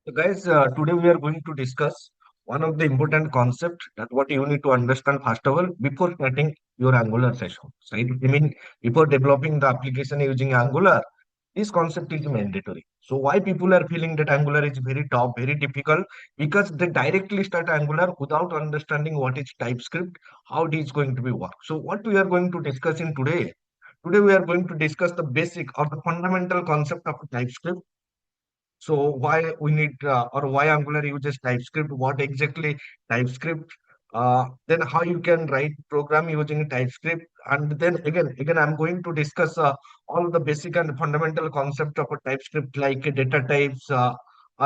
So guys, today we are going to discuss one of the important concepts that what you need to understand first of all before starting your Angular session. Right? I mean, before developing the application using Angular, this concept is mandatory. So why people are feeling that Angular is very tough, very difficult? Because they directly start Angular without understanding what is TypeScript, how it is going to be work. So what we are going to discuss in today. Today we are going to discuss the basic or the fundamental concept of TypeScript. So why we need or why Angular uses TypeScript? What exactly TypeScript? Then how you can write program using TypeScript? And then again, I'm going to discuss all the basic and fundamental concept of a TypeScript, like data types,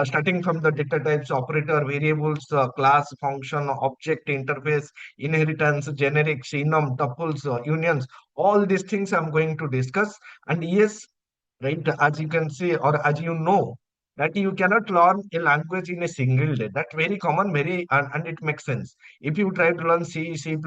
starting from the data types, operator, variables, class, function, object, interface, inheritance, generics, enum, tuples, unions. All these things I'm going to discuss. And yes, right, as you can see or as you know that you cannot learn a language in a single day. That's very common, very and it makes sense. If you try to learn C, C++,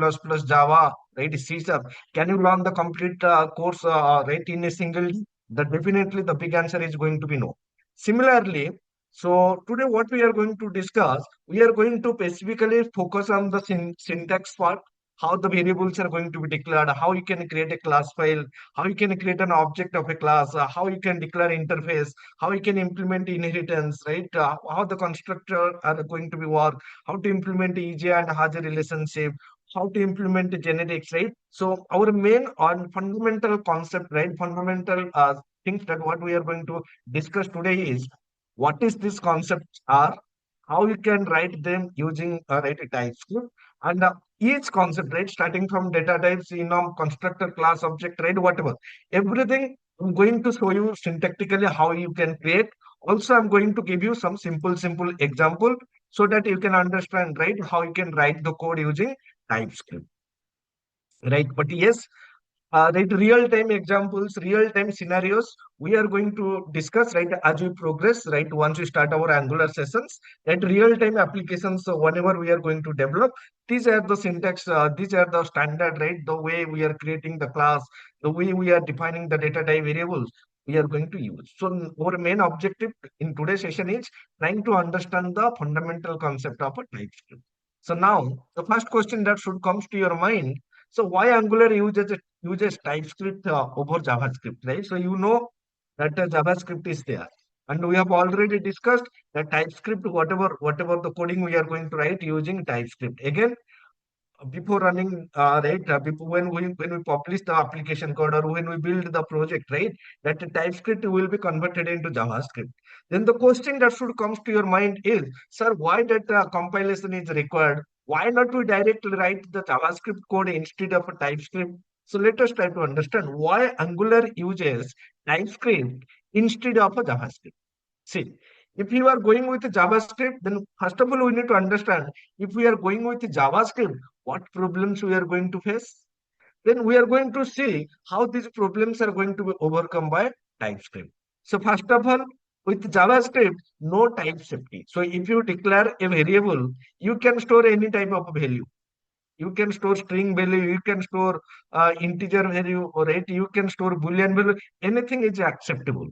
Java, right, C sharp, can you learn the complete course right in a single day? That definitely the big answer is going to be no. Similarly, so today what we are going to discuss, we are going to specifically focus on the syntax part, how the variables are going to be declared, how you can create a class file, how you can create an object of a class, how you can declare interface, how you can implement inheritance, right? How the constructor are going to be work, how to implement EJ and has a relationship, how to implement the generics, right? So our main on fundamental concept, right? Fundamental things that what we are going to discuss today is what is this concepts are, how you can write them using write a TypeScript, and each concept, right? Starting from data types, constructor, class, object, right? Whatever, everything I'm going to show you syntactically how you can create. Also, I'm going to give you some simple example so that you can understand, right, how you can write the code using TypeScript, right? But yes, right, real-time examples, real-time scenarios, we are going to discuss, right, as we progress, right, once we start our Angular sessions, that real-time applications, so whenever we are going to develop, these are the syntax, these are the standard, right, the way we are creating the class, the way we are defining the data type variables, we are going to use. So our main objective in today's session is trying to understand the fundamental concept of a TypeScript. So now, the first question that should comes to your mind, so why Angular uses TypeScript over JavaScript, right? So you know that JavaScript is there, and we have already discussed that TypeScript, whatever the coding we are going to write using TypeScript. Again, before running, right, before when we publish the application code or when we build the project, right, that the TypeScript will be converted into JavaScript. Then the question that should comes to your mind is, sir, why that compilation is required? Why not we directly write the JavaScript code instead of a TypeScript? So let us try to understand why Angular uses TypeScript instead of a JavaScript. See, if you are going with JavaScript, then first of all, we need to understand if we are going with JavaScript, what problems we are going to face. Then we are going to see how these problems are going to be overcome by TypeScript. So first of all, with JavaScript, no type safety. So if you declare a variable, you can store any type of value. You can store string value, you can store integer value, or right, you can store boolean value. Anything is acceptable.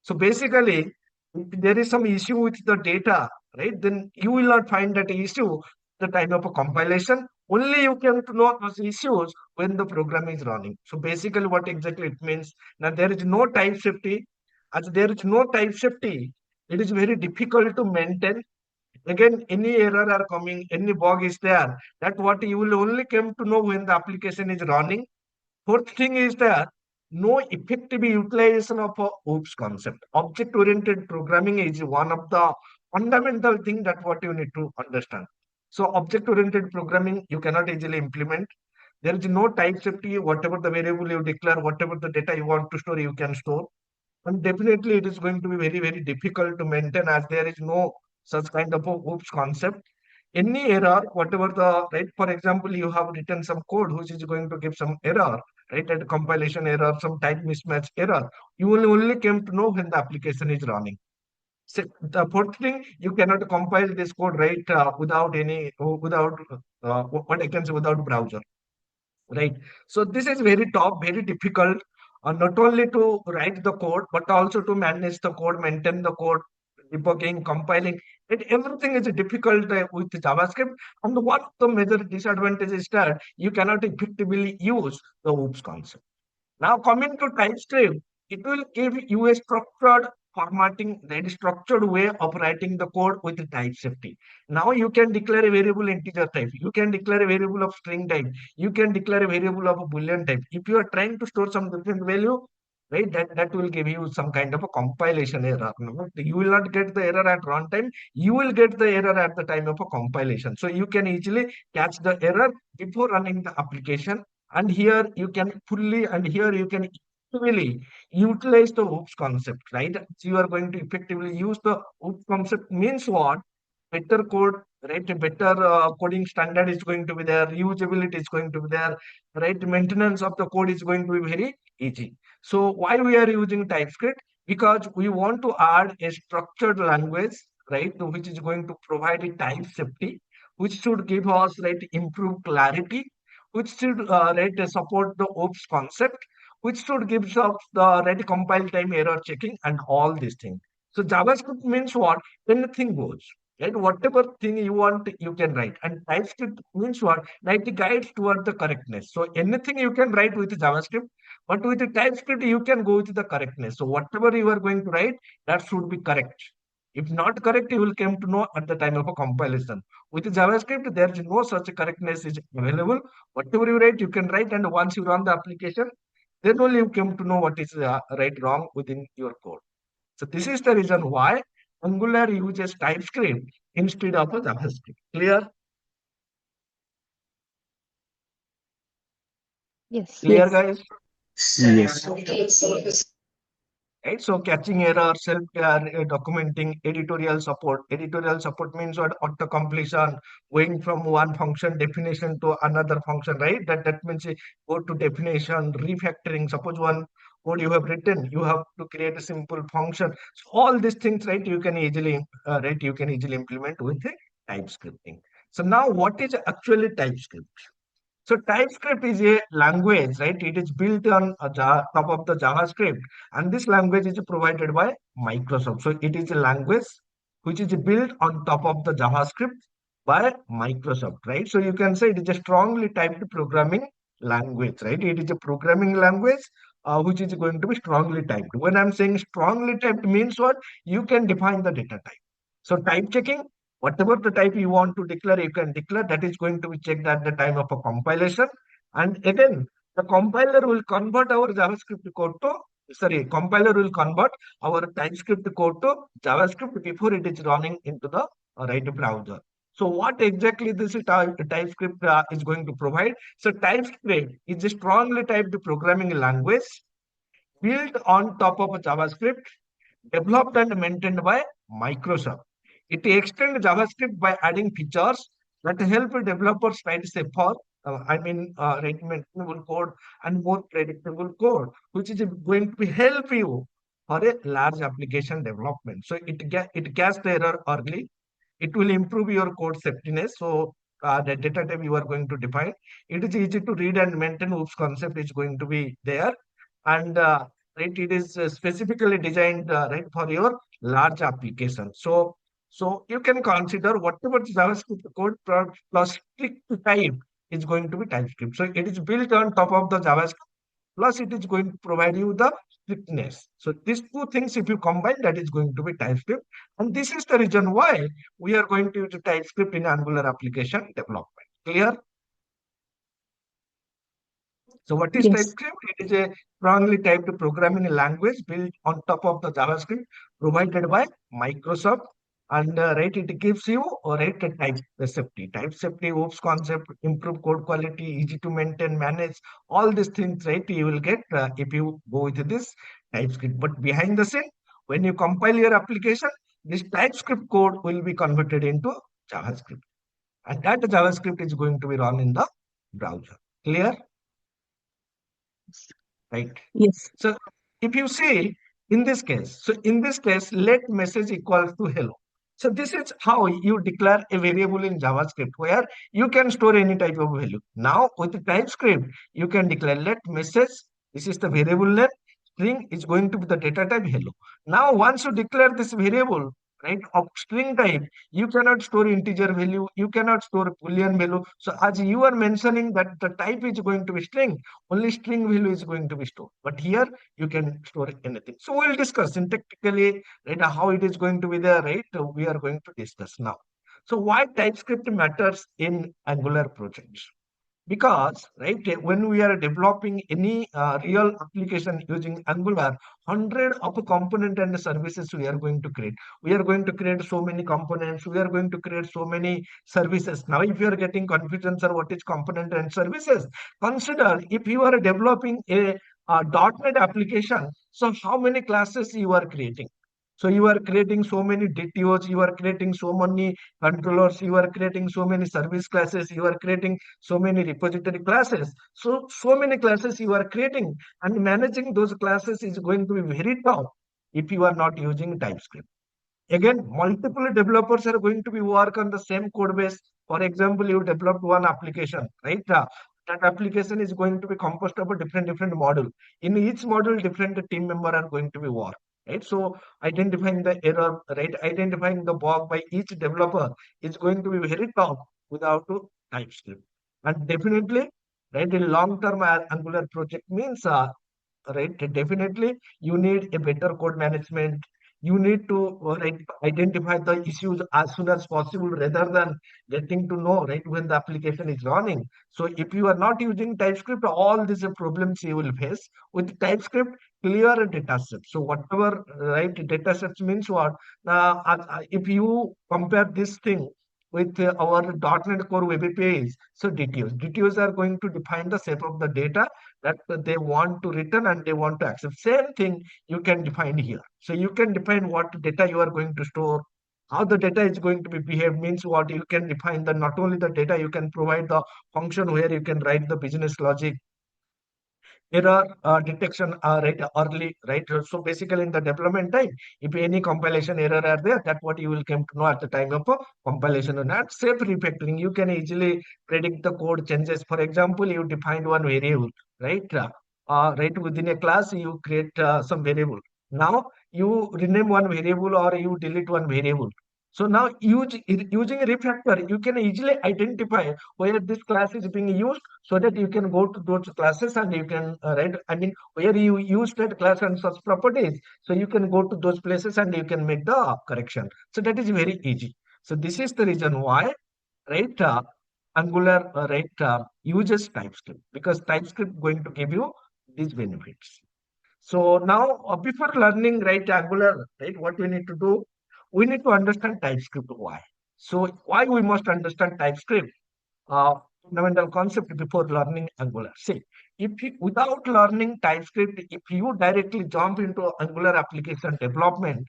So basically, if there is some issue with the data, right, then you will not find that issue the time of a compilation. Only you can to know those issues when the program is running. So basically, what exactly it means, now there is no type safety. As there is no type safety, it is very difficult to maintain. Again, any error are coming, any bug is there. That what you will only come to know when the application is running. Fourth thing is that no effective utilization of a OOPS concept. Object-oriented programming is one of the fundamental thing that what you need to understand. So object-oriented programming you cannot easily implement. There is no type safety. Whatever the variable you declare, whatever the data you want to store, you can store. And definitely it is going to be very difficult to maintain as there is no such kind of a OOPS concept. Any error, whatever the, right, for example, you have written some code which is going to give some error, right, at compilation error, some type mismatch error, you will only come to know when the application is running. So the fourth thing, you cannot compile this code, right, without any, without, what I can say, without browser, right? So this is very tough, very difficult, not only to write the code, but also to manage the code, maintain the code, debugging, compiling. Everything is difficult with JavaScript. And one of the major disadvantages is that you cannot effectively use the OOPS concept. Now coming to TypeScript, it will give you a structured formatting, that is structured way of writing the code with the type safety. Now you can declare a variable integer type, you can declare a variable of string type, you can declare a variable of a boolean type. If you are trying to store some different value, right, that will give you some kind of a compilation error. No? You will not get the error at runtime, you will get the error at the time of a compilation. So you can easily catch the error before running the application, and here you can fully, and here you can effectively utilize the OOPS concept, right? So you are going to effectively use the OOPS concept means what? Better code, right? Better coding standard is going to be there, reusability is going to be there, right? Maintenance of the code is going to be very easy. So why we are using TypeScript? Because we want to add a structured language, right, which is going to provide a type safety, which should give us, right, improved clarity, which should right, support the OOPS concept, which should give us the right compile time, error checking, and all these things. So JavaScript means what? Anything goes. Right? Whatever thing you want, you can write. And TypeScript means what? Like the guides toward the correctness. So anything you can write with JavaScript, but with the TypeScript, you can go with the correctness. So whatever you are going to write, that should be correct. If not correct, you will come to know at the time of a compilation. With JavaScript, there is no such correctness is available. Whatever you write, you can write, and once you run the application, then only you come to know what is right, wrong within your code. So this is the reason why Angular uses TypeScript instead of a JavaScript. Clear? Yes. Clear, Yes. guys? Yes. Right? So catching error, self documenting, editorial support. Editorial support means what? Auto completion, going from one function definition to another function, right? That means go to definition, refactoring. Suppose one code you have written, you have to create a simple function. So all these things, right? You can easily, right? You can easily implement with the TypeScripting. So now, what is actually TypeScript? So TypeScript is a language, right? It is built on top of the JavaScript, and this language is provided by Microsoft. So it is a language which is built on top of the JavaScript by Microsoft, right? So you can say it is a strongly typed programming language, right? It is a programming language which is going to be strongly typed. When I'm saying strongly typed means what? You can define the data type. So type checking, whatever the type you want to declare, you can declare. That is going to be checked at the time of a compilation. And again, the compiler will convert our JavaScript code to, sorry, compiler will convert our TypeScript code to JavaScript before it is running into the right browser. So what exactly this TypeScript is going to provide? So TypeScript is a strongly typed programming language built on top of a JavaScript, developed and maintained by Microsoft. It extends JavaScript by adding features that help developers write safer, write maintainable code and more predictable code, which is going to help you for a large application development. So it gets the error early. It will improve your code safetyness. So the data type you are going to define, it is easy to read and maintain. OOPS concept is going to be there, and right, it is specifically designed right for your large application. So you can consider whatever JavaScript code plus strict type is going to be TypeScript. So it is built on top of the JavaScript, plus it is going to provide you the strictness. So these two things, if you combine, that is going to be TypeScript. And this is the reason why we are going to use TypeScript in Angular application development. Clear? So what is Yes. TypeScript? It is a strongly typed programming language built on top of the JavaScript provided by Microsoft. And right, it gives you right a type safety. Type safety, OOPS concept, improve code quality, easy to maintain, manage, all these things, right, you will get if you go with this TypeScript. But behind the scene, when you compile your application, this TypeScript code will be converted into JavaScript. And that JavaScript is going to be run in the browser. Clear? Right. Yes. So if you see in this case, let message equals to hello. So this is how you declare a variable in JavaScript where you can store any type of value. Now with the TypeScript, you can declare let message. This is the variable name. String is going to be the data type hello. Now once you declare this variable, right, of string type. You cannot store integer value, you cannot store boolean value. So as you are mentioning that the type is going to be string, only string value is going to be stored. But here you can store anything. So we'll discuss syntactically, right, how it is going to be there, right? We are going to discuss now. So why TypeScript matters in Angular projects? Because right when we are developing any real application using Angular, hundred of component and services we are going to create. We are going to create so many components, we are going to create so many services. Now if you are getting confusion, sir, what is component and services, consider if you are developing a .NET application, so how many classes you are creating. So you are creating so many DTOs, you are creating so many controllers, you are creating so many service classes, you are creating so many repository classes. So many classes you are creating, and managing those classes is going to be very tough if you are not using TypeScript. Again, multiple developers are going to be work on the same code base. For example, you developed one application, right? That application is going to be composed of a different module. In each module, different team member are going to be work, right? So identifying the error, right? Identifying the bug by each developer is going to be very tough without TypeScript. And definitely, right, in long-term Angular project means right, definitely you need a better code management. You need to right, identify the issues as soon as possible rather than getting to know right when the application is running. So if you are not using TypeScript, all these problems you will face. With TypeScript, clear data sets. So whatever right data sets means what, if you compare this thing with our .NET Core Web APIs, so DTOs are going to define the shape of the data that they want to return and they want to accept. Same thing you can define here. So you can define what data you are going to store, how the data is going to be behave, means what you can define the not only the data, you can provide the function where you can write the business logic, error detection right early, right? So basically in the development time, if any compilation error are there, that what you will come to know at the time of compilation. And not safe refactoring, you can easily predict the code changes. For example, you defined one variable, right? Right, within a class you create some variable. Now you rename one variable or you delete one variable. So now using a refactor, you can easily identify where this class is being used, so that you can go to those classes and you can write, I mean, where you use that class and such properties, so you can go to those places and you can make the correction. So that is very easy. So this is the reason why, right, Angular right uses TypeScript, because TypeScript going to give you these benefits. So now, before learning right Angular, right, what we need to do, we need to understand TypeScript. Why? So why we must understand TypeScript? Fundamental concept before learning Angular. See, if you, without learning TypeScript, if you directly jump into Angular application development,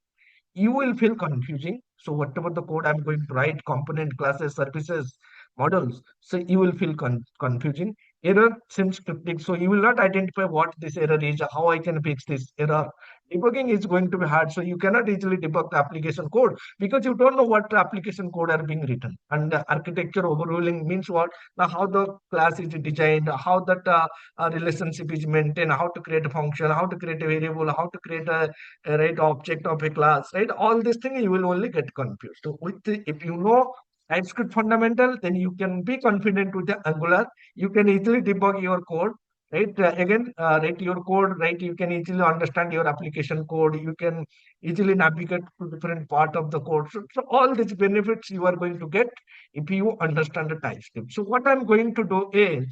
you will feel confusing. So whatever the code I'm going to write, component, classes, services, models, so you will feel confusing. Error seems cryptic, so you will not identify what this error is, how I can fix this error. Debugging is going to be hard, so you cannot easily debug the application code because you don't know what application code are being written. And architecture overruling means what? Now how the class is designed, how that relationship is maintained, how to create a function, how to create a variable, how to create a right object of a class, right? All these things you will only get confused. So if you know TypeScript fundamental, then you can be confident with the Angular. You can easily debug your code, right? Again, write your code, right? You can easily understand your application code. You can easily navigate to different part of the code. So all these benefits you are going to get if you understand the TypeScript. So what I'm going to do is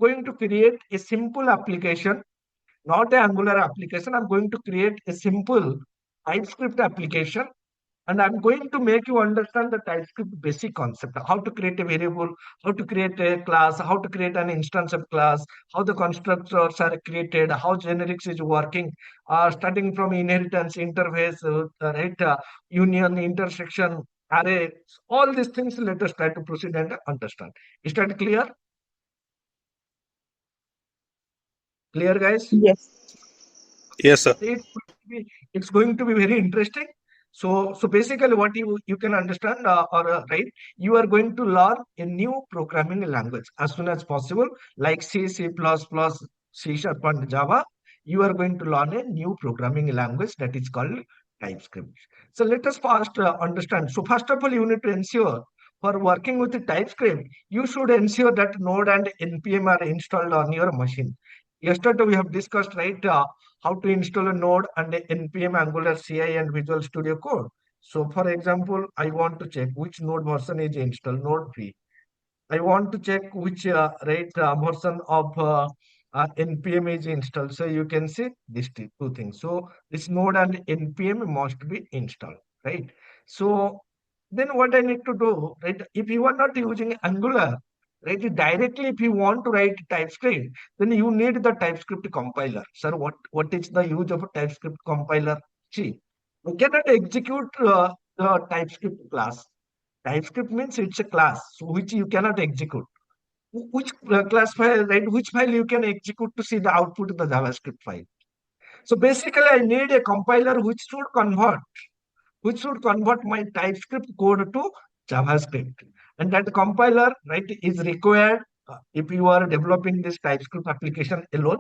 going to create a simple application, not an Angular application. I'm going to create a simple TypeScript application, and I'm going to make you understand the TypeScript basic concept, how to create a variable, how to create a class, how to create an instance of class, how the constructors are created, how generics is working, starting from inheritance, interface, right, union, intersection, array, all these things. Let us try to proceed and understand. Is that clear? Clear, guys? Yes. Yes, sir. It's going to be very interesting. So basically, what you can understand, right, you are going to learn a new programming language as soon as possible, like C, C++, C Sharp, and Java. You are going to learn a new programming language that is called TypeScript. So let us first understand. So first of all, you need to ensure for working with the TypeScript, you should ensure that Node and NPM are installed on your machine. Yesterday we have discussed, right, how to install a Node and a NPM Angular CI and Visual Studio Code. So for example, I want to check which Node version is installed, Node 3. I want to check which version of npm is installed. So you can see these two things. So this node and npm must be installed, right? So then what I need to do, right? If you are not using Angular, right? Directly, if you want to write TypeScript, then you need the TypeScript compiler. Sir, what is the use of a TypeScript compiler? See, you cannot execute the TypeScript class. TypeScript means it's a class which you cannot execute. Which class file, right? Which file you can execute to see the output of the JavaScript file. So basically, I need a compiler which should convert my TypeScript code to JavaScript. And that compiler, right, is required if you are developing this TypeScript application alone,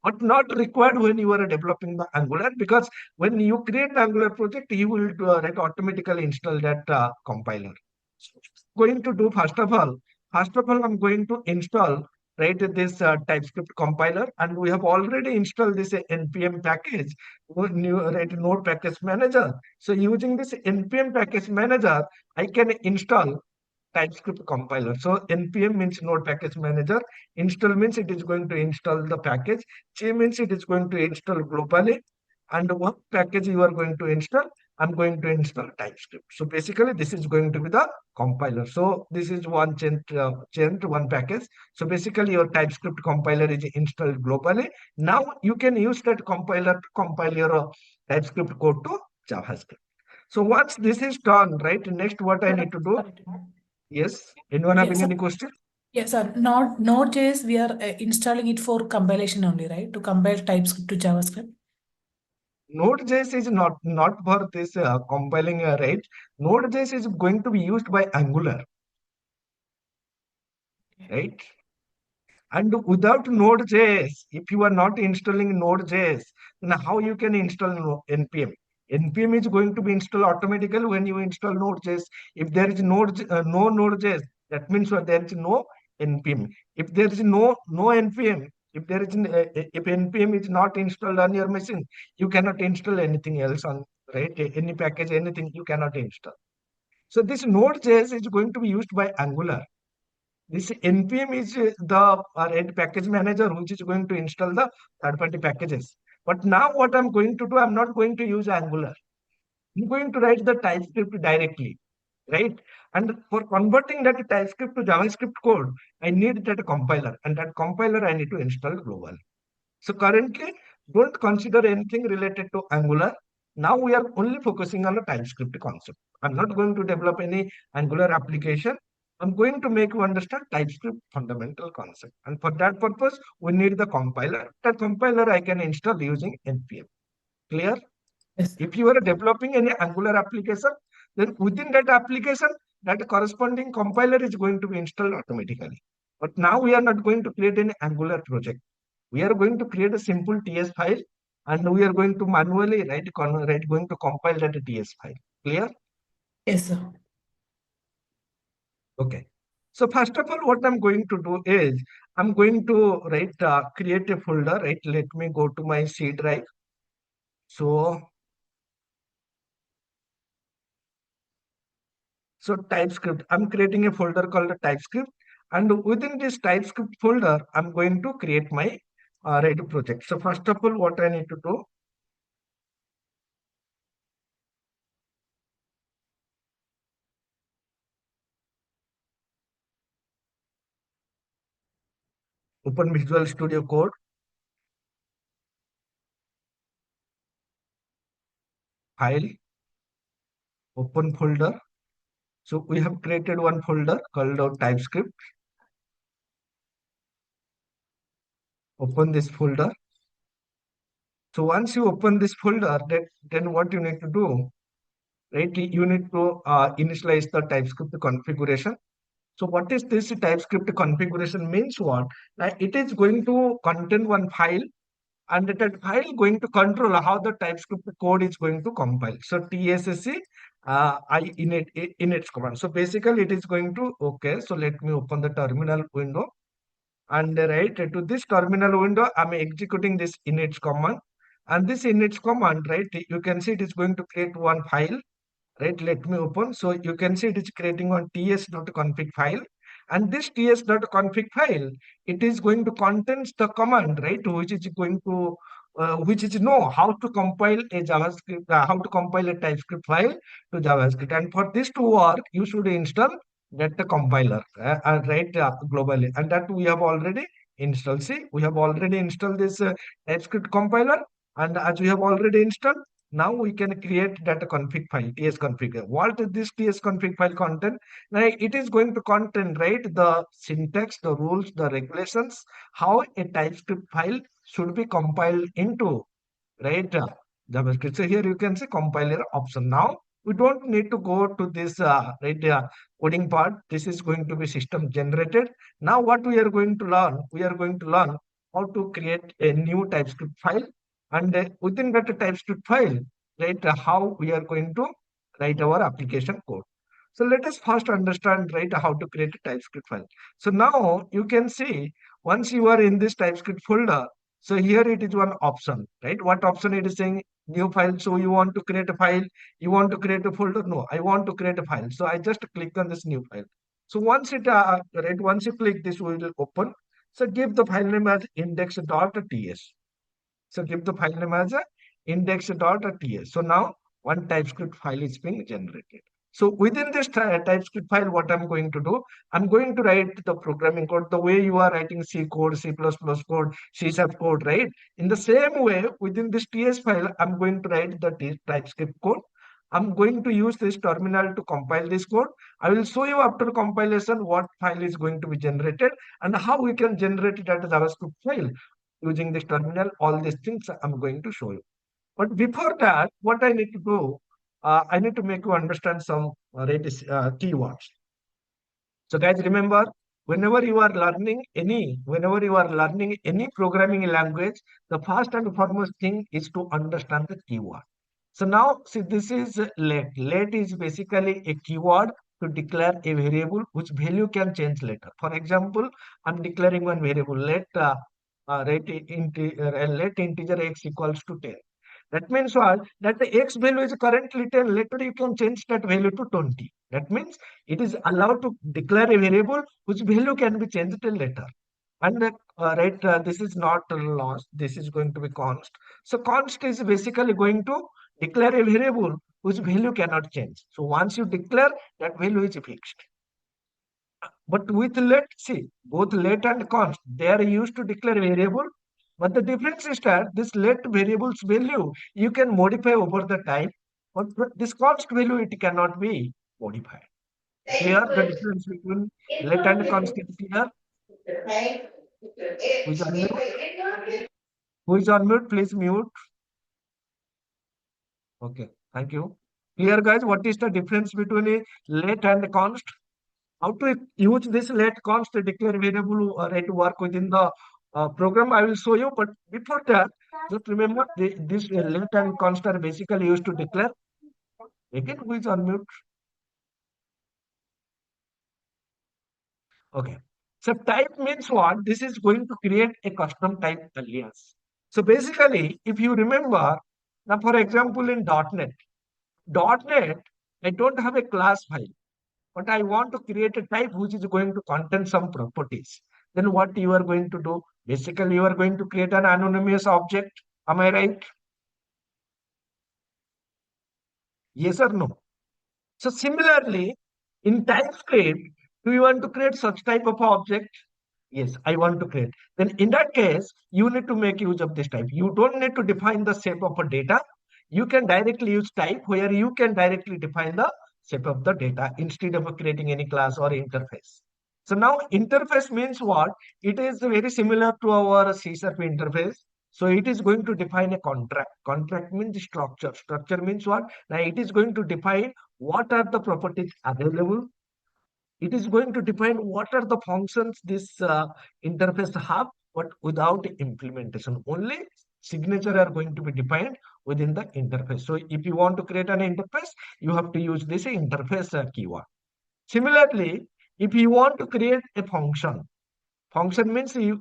but not required when you are developing the Angular, because when you create the Angular project, you will right, automatically install that compiler. So going to do first of all, I'm going to install right this TypeScript compiler, and we have already installed this npm package, new right node package manager. So using this npm package manager, I can install TypeScript compiler. So npm means node package manager. Install means it is going to install the package. G means it is going to install globally. And what package you are going to install? I'm going to install TypeScript. So basically, this is going to be the compiler. So this is one package. So basically, your TypeScript compiler is installed globally. Now you can use that compiler to compile your TypeScript code to JavaScript. So once this is done, right? Next, what I Sir, need to do? sorry Yes. Anyone Yes, having sir. any question? Yes, sir. Node.js, we are installing it for compilation only, right? To compile TypeScript to JavaScript. Node.js is not for this compiling, right? Node.js is going to be used by Angular, right? And without Node.js, if you are not installing Node.js, then how you can install npm? npm is going to be installed automatically when you install Node.js. If there is no Node.js, that means that there is no npm. If there is no npm, if npm is not installed on your machine, you cannot install anything else on, right? Any package, anything you cannot install. So this Node.js is going to be used by Angular. This npm is the right package manager which is going to install the third-party packages. But now what I'm going to do, I'm not going to use Angular. I'm going to write the TypeScript directly, right? And for converting that TypeScript to JavaScript code, I need that compiler, and that compiler I need to install globally. So currently, don't consider anything related to Angular. Now we are only focusing on the TypeScript concept. I'm not going to develop any Angular application. I'm going to make you understand TypeScript fundamental concept. And for that purpose, we need the compiler. That compiler I can install using npm. Clear? Yes, sir. If you are developing any Angular application, then within that application, that corresponding compiler is going to be installed automatically. But now we are not going to create any Angular project. We are going to create a simple TS file, and we are going to manually going to compile that TS file. Clear? Yes, sir. Okay. So first of all, what I'm going to do is I'm going to create a folder. Right. Let me go to my C drive. So TypeScript, I'm creating a folder called TypeScript, and within this TypeScript folder, I'm going to create my Ready project. So first of all, what I need to do, open Visual Studio Code, file, open folder. So we have created one folder called TypeScript. Open this folder. So once you open this folder, then what you need to do, right? You need to initialize the TypeScript configuration. So what is this TypeScript configuration means what? It is going to contain one file, and that file going to control how the TypeScript code is going to compile. So TSSC I init command. So basically it is going to, okay, so let me open the terminal window, and right to this terminal window I'm executing this init command, and this init command, right, you can see it is going to create one file, right? Let me open. So you can see it is creating one ts.config file, and this ts.config file, it is going to contains the command, right, which is going to which is know how to compile a JavaScript, how to compile a TypeScript file to JavaScript. And for this to work, you should install that the compiler, right, globally, and that we have already installed. See, we have already installed this TypeScript compiler, and as we have already installed, now we can create that config file, ts config. What is this ts config file content? Now it is going to contain, right, the syntax, the rules, the regulations, how a TypeScript file should be compiled into, right, JavaScript. So here you can see compiler option. Now we don't need to go to this right coding part. This is going to be system generated. Now what we are going to learn? We are going to learn how to create a new TypeScript file, and within that TypeScript file, right, how we are going to write our application code. So let us first understand, right, how to create a TypeScript file. So now you can see once you are in this TypeScript folder, so here it is one option, right? What option it is saying? New file. So you want to create a file, you want to create a folder? No, I want to create a file. So I just click on this new file. So once it right, once you click this, will open. So give the file name as index.ts. So give the file name as a index.ts. So now one TypeScript file is being generated. So within this TypeScript file, what I'm going to do, I'm going to write the programming code the way you are writing C code, C++ code, C# code, right? In the same way, within this TS file, I'm going to write the TypeScript code. I'm going to use this terminal to compile this code. I will show you after compilation what file is going to be generated and how we can generate it as a JavaScript file using this terminal. All these things I'm going to show you. But before that, what I need to do, I need to make you understand some keywords. So guys, remember, whenever you are learning any programming language, the first and foremost thing is to understand the keyword. So now, see, this is let. Let is basically a keyword to declare a variable whose value can change later. For example, I'm declaring one variable, let integer x equals to 10. That means what? That the x value is currently 10. Later you can change that value to 20. That means it is allowed to declare a variable whose value can be changed later. And this is not lost. This is going to be const. So const is basically going to declare a variable whose value cannot change. So once you declare, that value is fixed. But with let, see, both let and const, they are used to declare variable. But the difference is that this let variable's value you can modify over the time, but this const value it cannot be modified. Here the difference between let and const is clear. Who is on mute? Who is on mute? Please mute. Okay, thank you. Clear, guys? What is the difference between a let and a const? How to use this let const declare variable right to work within the program? I will show you. But before that, just remember this let and const are basically used to declare. Again, who is on mute? Okay. So type means what? This is going to create a custom type alias. So basically, if you remember, now for example in .NET, I don't have a class file, but I want to create a type which is going to contain some properties. Then what you are going to do? Basically, you are going to create an anonymous object. Am I right? Yes or no? So similarly, in TypeScript, do you want to create such type of object? Yes, I want to create. Then in that case, you need to make use of this type. You don't need to define the shape of a data. You can directly use type where you can directly define the shape of the data instead of creating any class or interface. So now interface means what? It is very similar to our C# interface. So it is going to define a contract. Contract means structure. Structure means what? Now it is going to define what are the properties available. It is going to define what are the functions this interface have, but without implementation. Only signature are going to be defined within the interface. So if you want to create an interface, you have to use this interface keyword. Similarly, if you want to create a function means you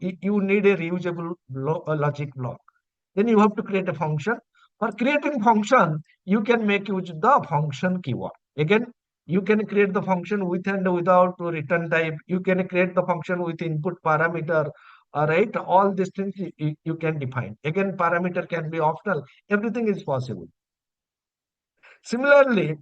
need a reusable logic block. Then you have to create a function. For creating function, you can make use the function keyword. Again, you can create the function with and without return type. You can create the function with input parameter. All right, all these things you can define. Again, parameter can be optional. Everything is possible. Similarly,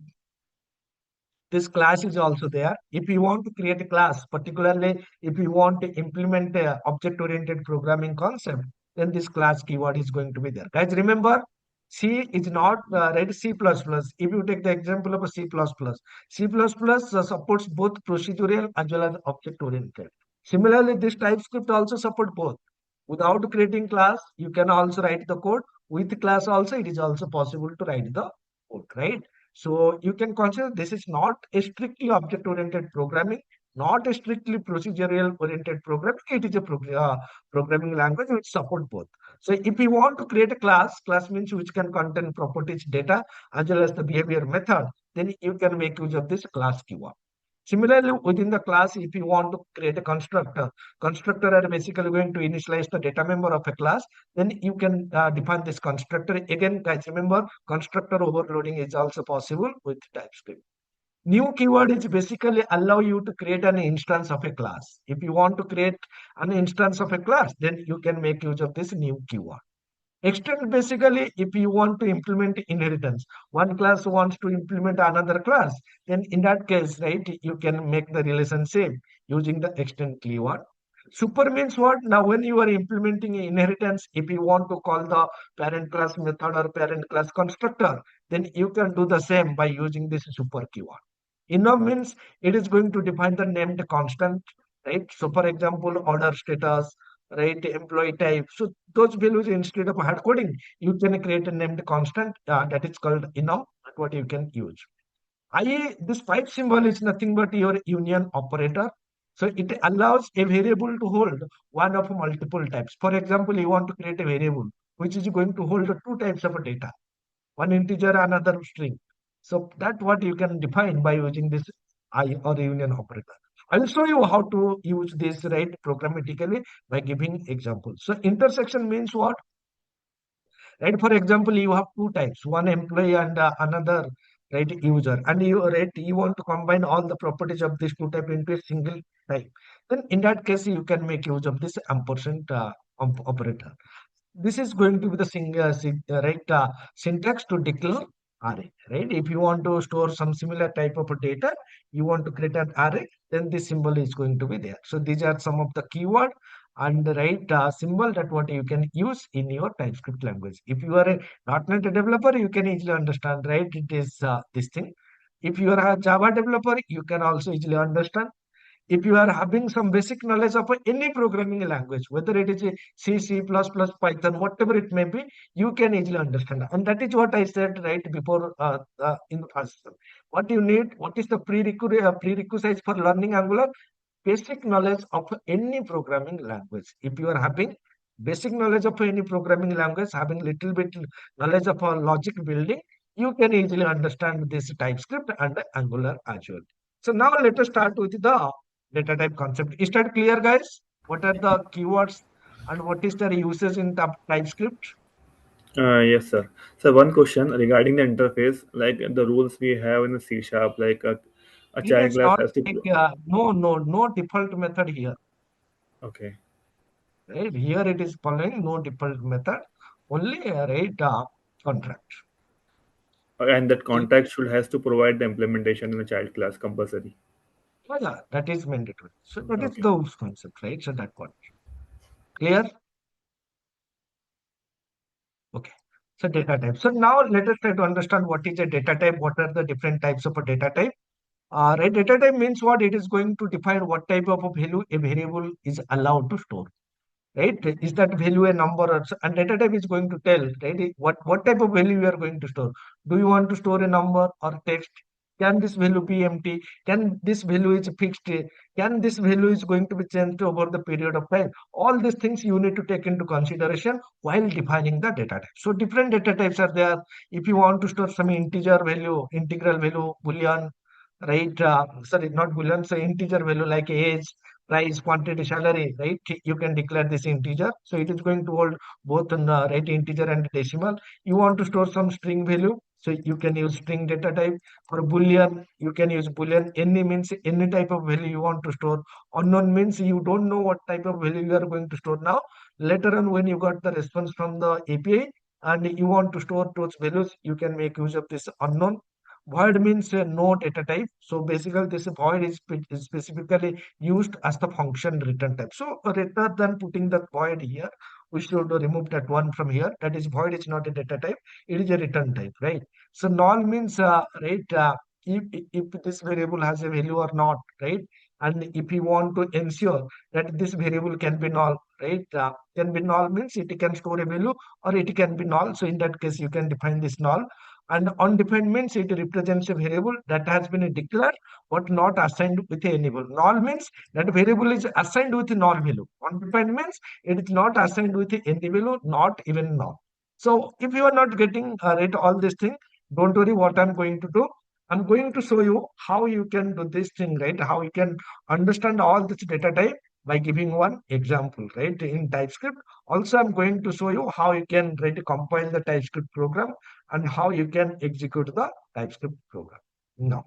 this class is also there. If you want to create a class, particularly if you want to implement a object-oriented programming concept, then this class keyword is going to be there. Guys, remember, C is not right C++. If you take the example of a C++, C++ supports both procedural as well as object-oriented. Similarly, this TypeScript also support both. Without creating class, you can also write the code. With class also, it is also possible to write the code, right? So you can consider this is not a strictly object-oriented programming, not a strictly procedural-oriented programming. It is a programming language which support both. So if you want to create a class means which can contain properties, data, as well as the behavior method, then you can make use of this class keyword. Similarly, within the class, if you want to create a constructor are basically going to initialize the data member of a class, then you can define this constructor. Again, guys, remember, constructor overloading is also possible with TypeScript. New keyword is basically allow you to create an instance of a class. If you want to create an instance of a class, then you can make use of this new keyword. Extend basically, if you want to implement inheritance, one class wants to implement another class, then in that case, right, you can make the relation same using the extend keyword. Super means what? Now, when you are implementing inheritance, if you want to call the parent class method or parent class constructor, then you can do the same by using this super keyword. Enum means it is going to define the named constant, right? So, for example, order status, right? Employee type. So, those values instead of hard coding, you can create a named constant that is called enum. That's what you can use. This pipe symbol is nothing but your union operator. So it allows a variable to hold one of multiple types. For example, you want to create a variable which is going to hold two types of data, one integer, another string. So that's what you can define by using this I or union operator. I'll show you how to use this right programmatically by giving examples. So intersection means what? Right, for example, you have two types, one employee and another right user, and you want to combine all the properties of these two types into a single type. Then in that case you can make use of this ampersand operator. This is going to be the right syntax to declare array, right? If you want to store some similar type of data, you want to create an array, then this symbol is going to be there. So these are some of the keyword and the right symbol that what you can use in your TypeScript language. If you are a .NET developer, you can easily understand, right? It is this thing. If you are a Java developer, you can also easily understand. If you are having some basic knowledge of any programming language, whether it is a C, C++, Python, whatever it may be, you can easily understand. And that is what I said right before in the first. What you need, what is the prerequisite for learning Angular? Basic knowledge of any programming language. If you are having basic knowledge of any programming language, having little bit knowledge of logic building, you can easily understand this TypeScript and Angular as well. So now let us start with the data type concept. Is that clear, guys? What are the keywords and what is their usage in TypeScript? Yes, sir. So one question regarding the interface, like the rules we have in the C sharp, like a Here child is class not has to. like no default method here. Okay, Right here it is following no default method, only a right contract. and that Okay. contact should has to provide the implementation in the child class compulsory. Yeah, that is mandatory. So that is Okay. the concept, right? So that one. Clear? Okay. So data type. So now let us try to understand what is a data type, what are the different types of a data type. Right, data type means what? It is going to define what type of a value a variable is allowed to store. Right? Is that value a number or and data type is going to tell, right? What type of value you are going to store. Do you want to store a number or text? Can this value be empty? Can this value is fixed? Can this value is going to be changed over the period of time? All these things you need to take into consideration while defining the data type. So different data types are there. If you want to store some integer value, integral value, boolean, right? Sorry, not boolean, so integer value like age, price, quantity, salary, right? You can declare this integer. So it is going to hold both in the right integer and decimal. You want to store some string value, so you can use string data type. For boolean, you can use boolean. Any means any type of value you want to store. Unknown means you don't know what type of value you are going to store now. Later on, when you got the response from the API and you want to store those values, you can make use of this unknown. Void means no data type. So basically, this void is specifically used as the function return type. So rather than putting the void here, we should remove that one from here. That is, void is not a data type; it is a return type, right? So null means right, if this variable has a value or not, right? And if you want to ensure that this variable can be null, right? Can be null means it can store a value or it can be null. So in that case, you can define this null. And undefined means it represents a variable that has been declared but not assigned with any value. Null means that variable is assigned with null value. Undefined means it is not assigned with any value, not even null. So if you are not getting right all these things, don't worry what I'm going to do. I'm going to show you how you can do this thing, right? How you can understand all this data type by giving one example, right? In TypeScript. Also, I'm going to show you how you can try to compile the TypeScript program and how you can execute the TypeScript program. Now,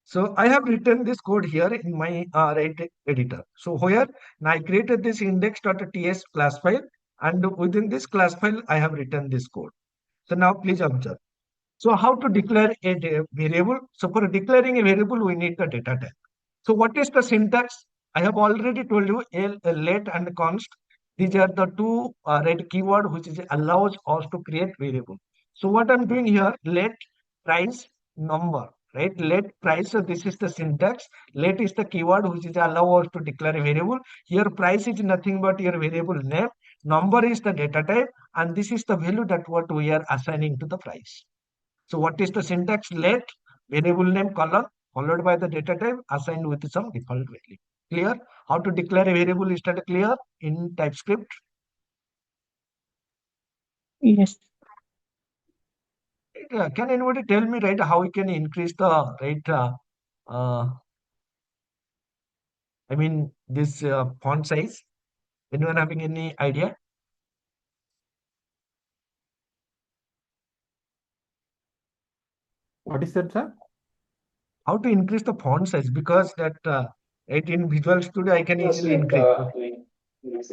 so I have written this code here in my right editor. So here, now I created this index.ts class file, and within this class file, I have written this code. So now please observe. So how to declare a variable? So for declaring a variable, we need the data type. So what is the syntax? I have already told you a let and const. These are the two right keyword which is allows us to create variable. So what I'm doing here, let price number, right? Let price. So this is the syntax. Let is the keyword which is allow us to declare a variable. Here price is nothing but your variable name. Number is the data type, and this is the value that what we are assigning to the price. So what is the syntax? Let variable name colon followed by the data type assigned with some default value. Clear? How to declare a variable, is that clear in TypeScript? Yes. Can anybody tell me, right, how we can increase the right? Uh, I mean this font size. Anyone having any idea? What is that, sir? How to increase the font size? Because that right in Visual Studio I can easily increase.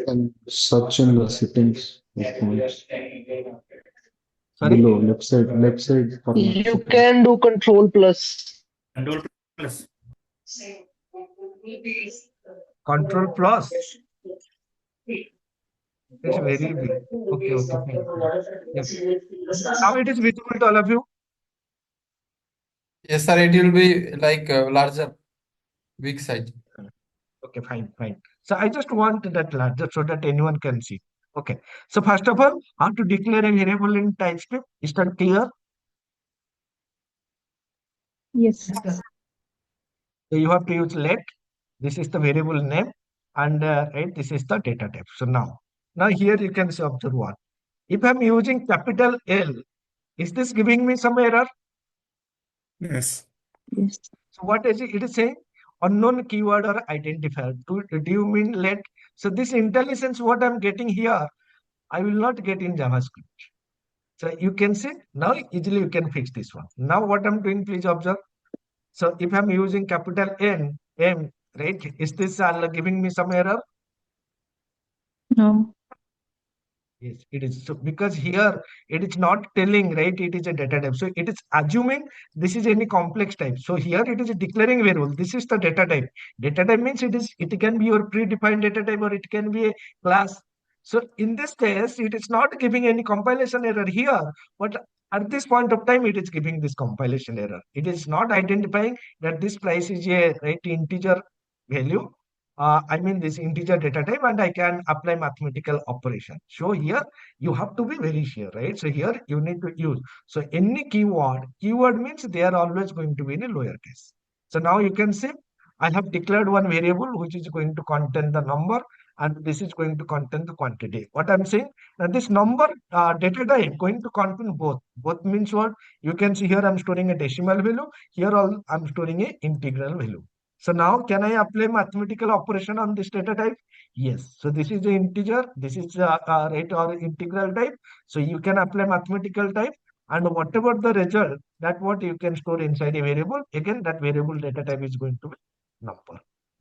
And search in the settings of fonts Sorry, below left side corner You settings. can do control plus. Control plus. Control plus. It's very big. Okay, okay, fine, fine. Yeah. Now it is visible to all of you. Yes, sir, it will be like larger, big size. Okay, fine, fine. So I just want that larger so that anyone can see. Okay. So first of all, how to declare a variable in TypeScript? Is that clear? Yes. So you have to use let. This is the variable name, and right, this is the data type. So now here you can see observe one. If I'm using capital L, is this giving me some error? Yes. Yes. So what is it? It is saying unknown keyword or identifier. Do you mean let? So this intelligence, what I'm getting here, I will not get in JavaScript. So you can see now easily you can fix this one. Now what I'm doing, please observe. So if I'm using capital M, right, is this giving me some error? No. Yes, it is. So because here it is not telling, right? It is a data type. So it is assuming this is any complex type. So here it is declaring variable. This is the data type. Data type means it can be your predefined data type or it can be a class. So in this case, it is not giving any compilation error here, but at this point of time, it is giving this compilation error. It is not identifying that this price is a right integer value. I mean this integer data type, and I can apply mathematical operation. So here you have to be very sure, right? So here you need to use. So any keyword means they are always going to be in a lowercase. So now you can say I have declared one variable which is going to contain the number, and this is going to contain the quantity. What I'm saying, that this number data type going to contain both. Both means what? You can see here I'm storing a decimal value. Here all I'm storing a integral value. So now can I apply mathematical operation on this data type? Yes. So this is the integer. This is the right or integral type. So you can apply mathematical type, and whatever the result, that what you can store inside a variable. Again, that variable data type is going to be number.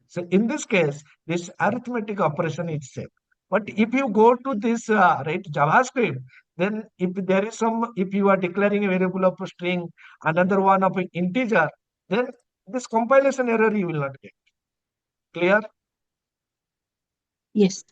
So in this case, this arithmetic operation is same. But if you go to this right JavaScript, then if there is some, if you are declaring a variable of a string, another one of an integer, then this compilation error you will not get. Clear? Yes.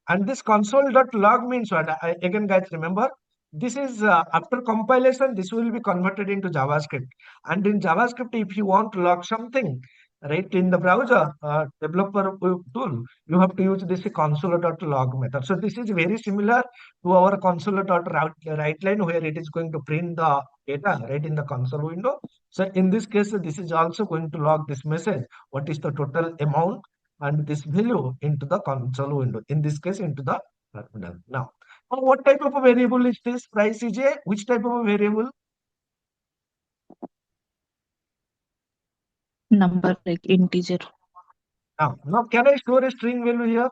And this console.log means what? Again, guys, remember, this is after compilation, this will be converted into JavaScript. And in JavaScript, if you want to log something, right, in the browser developer tool, you have to use this console.log method. So this is very similar to our console.write line, where it is going to print the data right in the console window. So in this case, this is also going to log this message. What is the total amount and this value into the console window, in this case into the terminal. Now, what type of a variable is this? Price is a which type of a variable? Number like integer. Now can I store a string value here?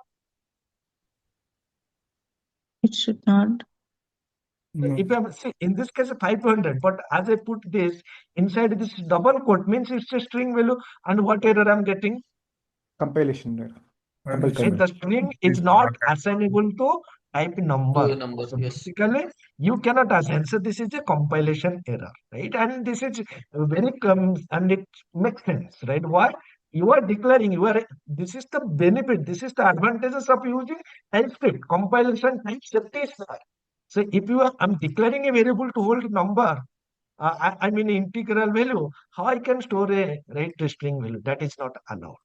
It should not. No. If I see in this case 500, but as I put this inside this double quote means it's a string value, and what error I'm getting? Compilation error. Right, the string is not assignable to type number. To a number, So yes. basically, you cannot assign. So this is a compilation error, right? And this is very and it makes sense, right? Why? You are declaring, you are, this is the benefit, this is the advantages of using TypeScript. Compilation type safety is there. So if you are, I'm declaring a variable to hold number, I mean integral value, how I can store a right string value? That is not allowed.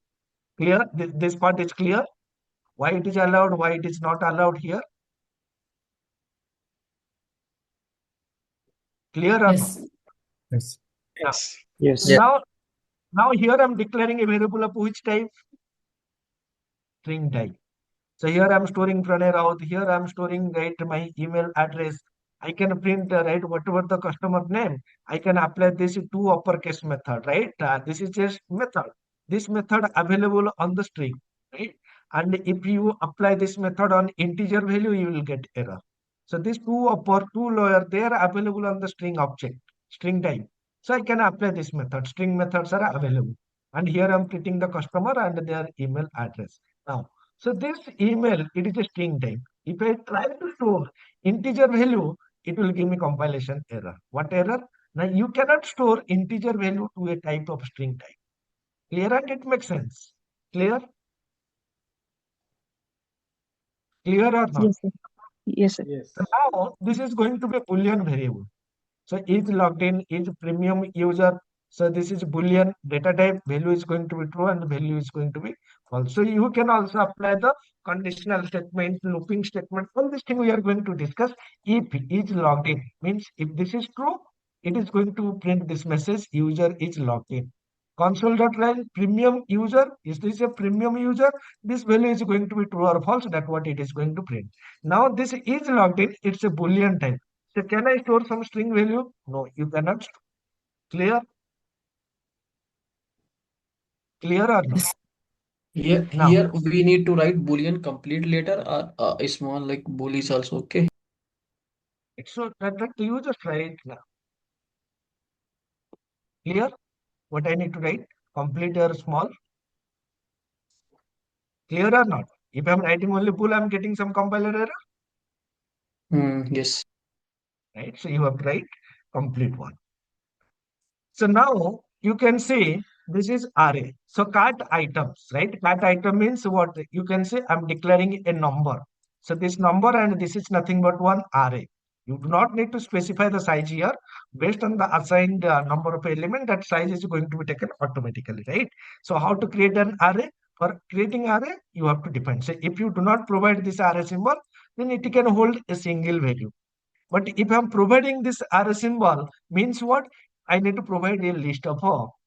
Clear? This part is clear? Why it is allowed, why it is not allowed here? Clear or not? Yes. Yes. Yes. Yes. Yeah. Now here I'm declaring a variable of which type? String type. So here I'm storing Pranay Raut, here I'm storing right my email address. I can print right whatever the customer name. I can apply this to uppercase method, right? This is just method. This method available on the string, right? And if you apply this method on integer value, you will get error. So these two upper, two lower, they are available on the string object, string type. So I can apply this method. String methods are available. And here I'm printing the customer and their email address. Now, so this email, it is a string type. If I try to store integer value, it will give me compilation error. What error? Now you cannot store integer value to a type of string type. Clear, and it makes sense. Clear? Clear or not? Yes, sir. Yes, sir. Yes. So now this is going to be a Boolean variable. So is logged in, is premium user. So this is Boolean data type, value is going to be true and value is going to be false. So you can also apply the conditional statement, looping statement, all this thing we are going to discuss. If is logged in, means if this is true, it is going to print this message, user is logged in. Console.line premium user, is this a premium user? This value is going to be true or false, that's what it is going to print. Now this is logged in, it's a Boolean type. So can I store some string value? No, you cannot. Clear? Clear or not? Here, Now, here we need to write Boolean complete later, or a small like bool is also okay. so that you just write now. Clear? What I need to write? Complete or small? Clear or not? If I'm writing only bool, I'm getting some compiler error, Yes. right? So you have to write complete one. So now you can say this is array. So cart items, right? Cart item means what? You can say I'm declaring a number. So this number and this is nothing but one array. You do not need to specify the size here. Based on the assigned number of element, that size is going to be taken automatically, right? So how to create an array? For creating array, you have to define. So if you do not provide this array symbol, then it can hold a single value. But if I'm providing this array symbol, means what? I need to provide a list of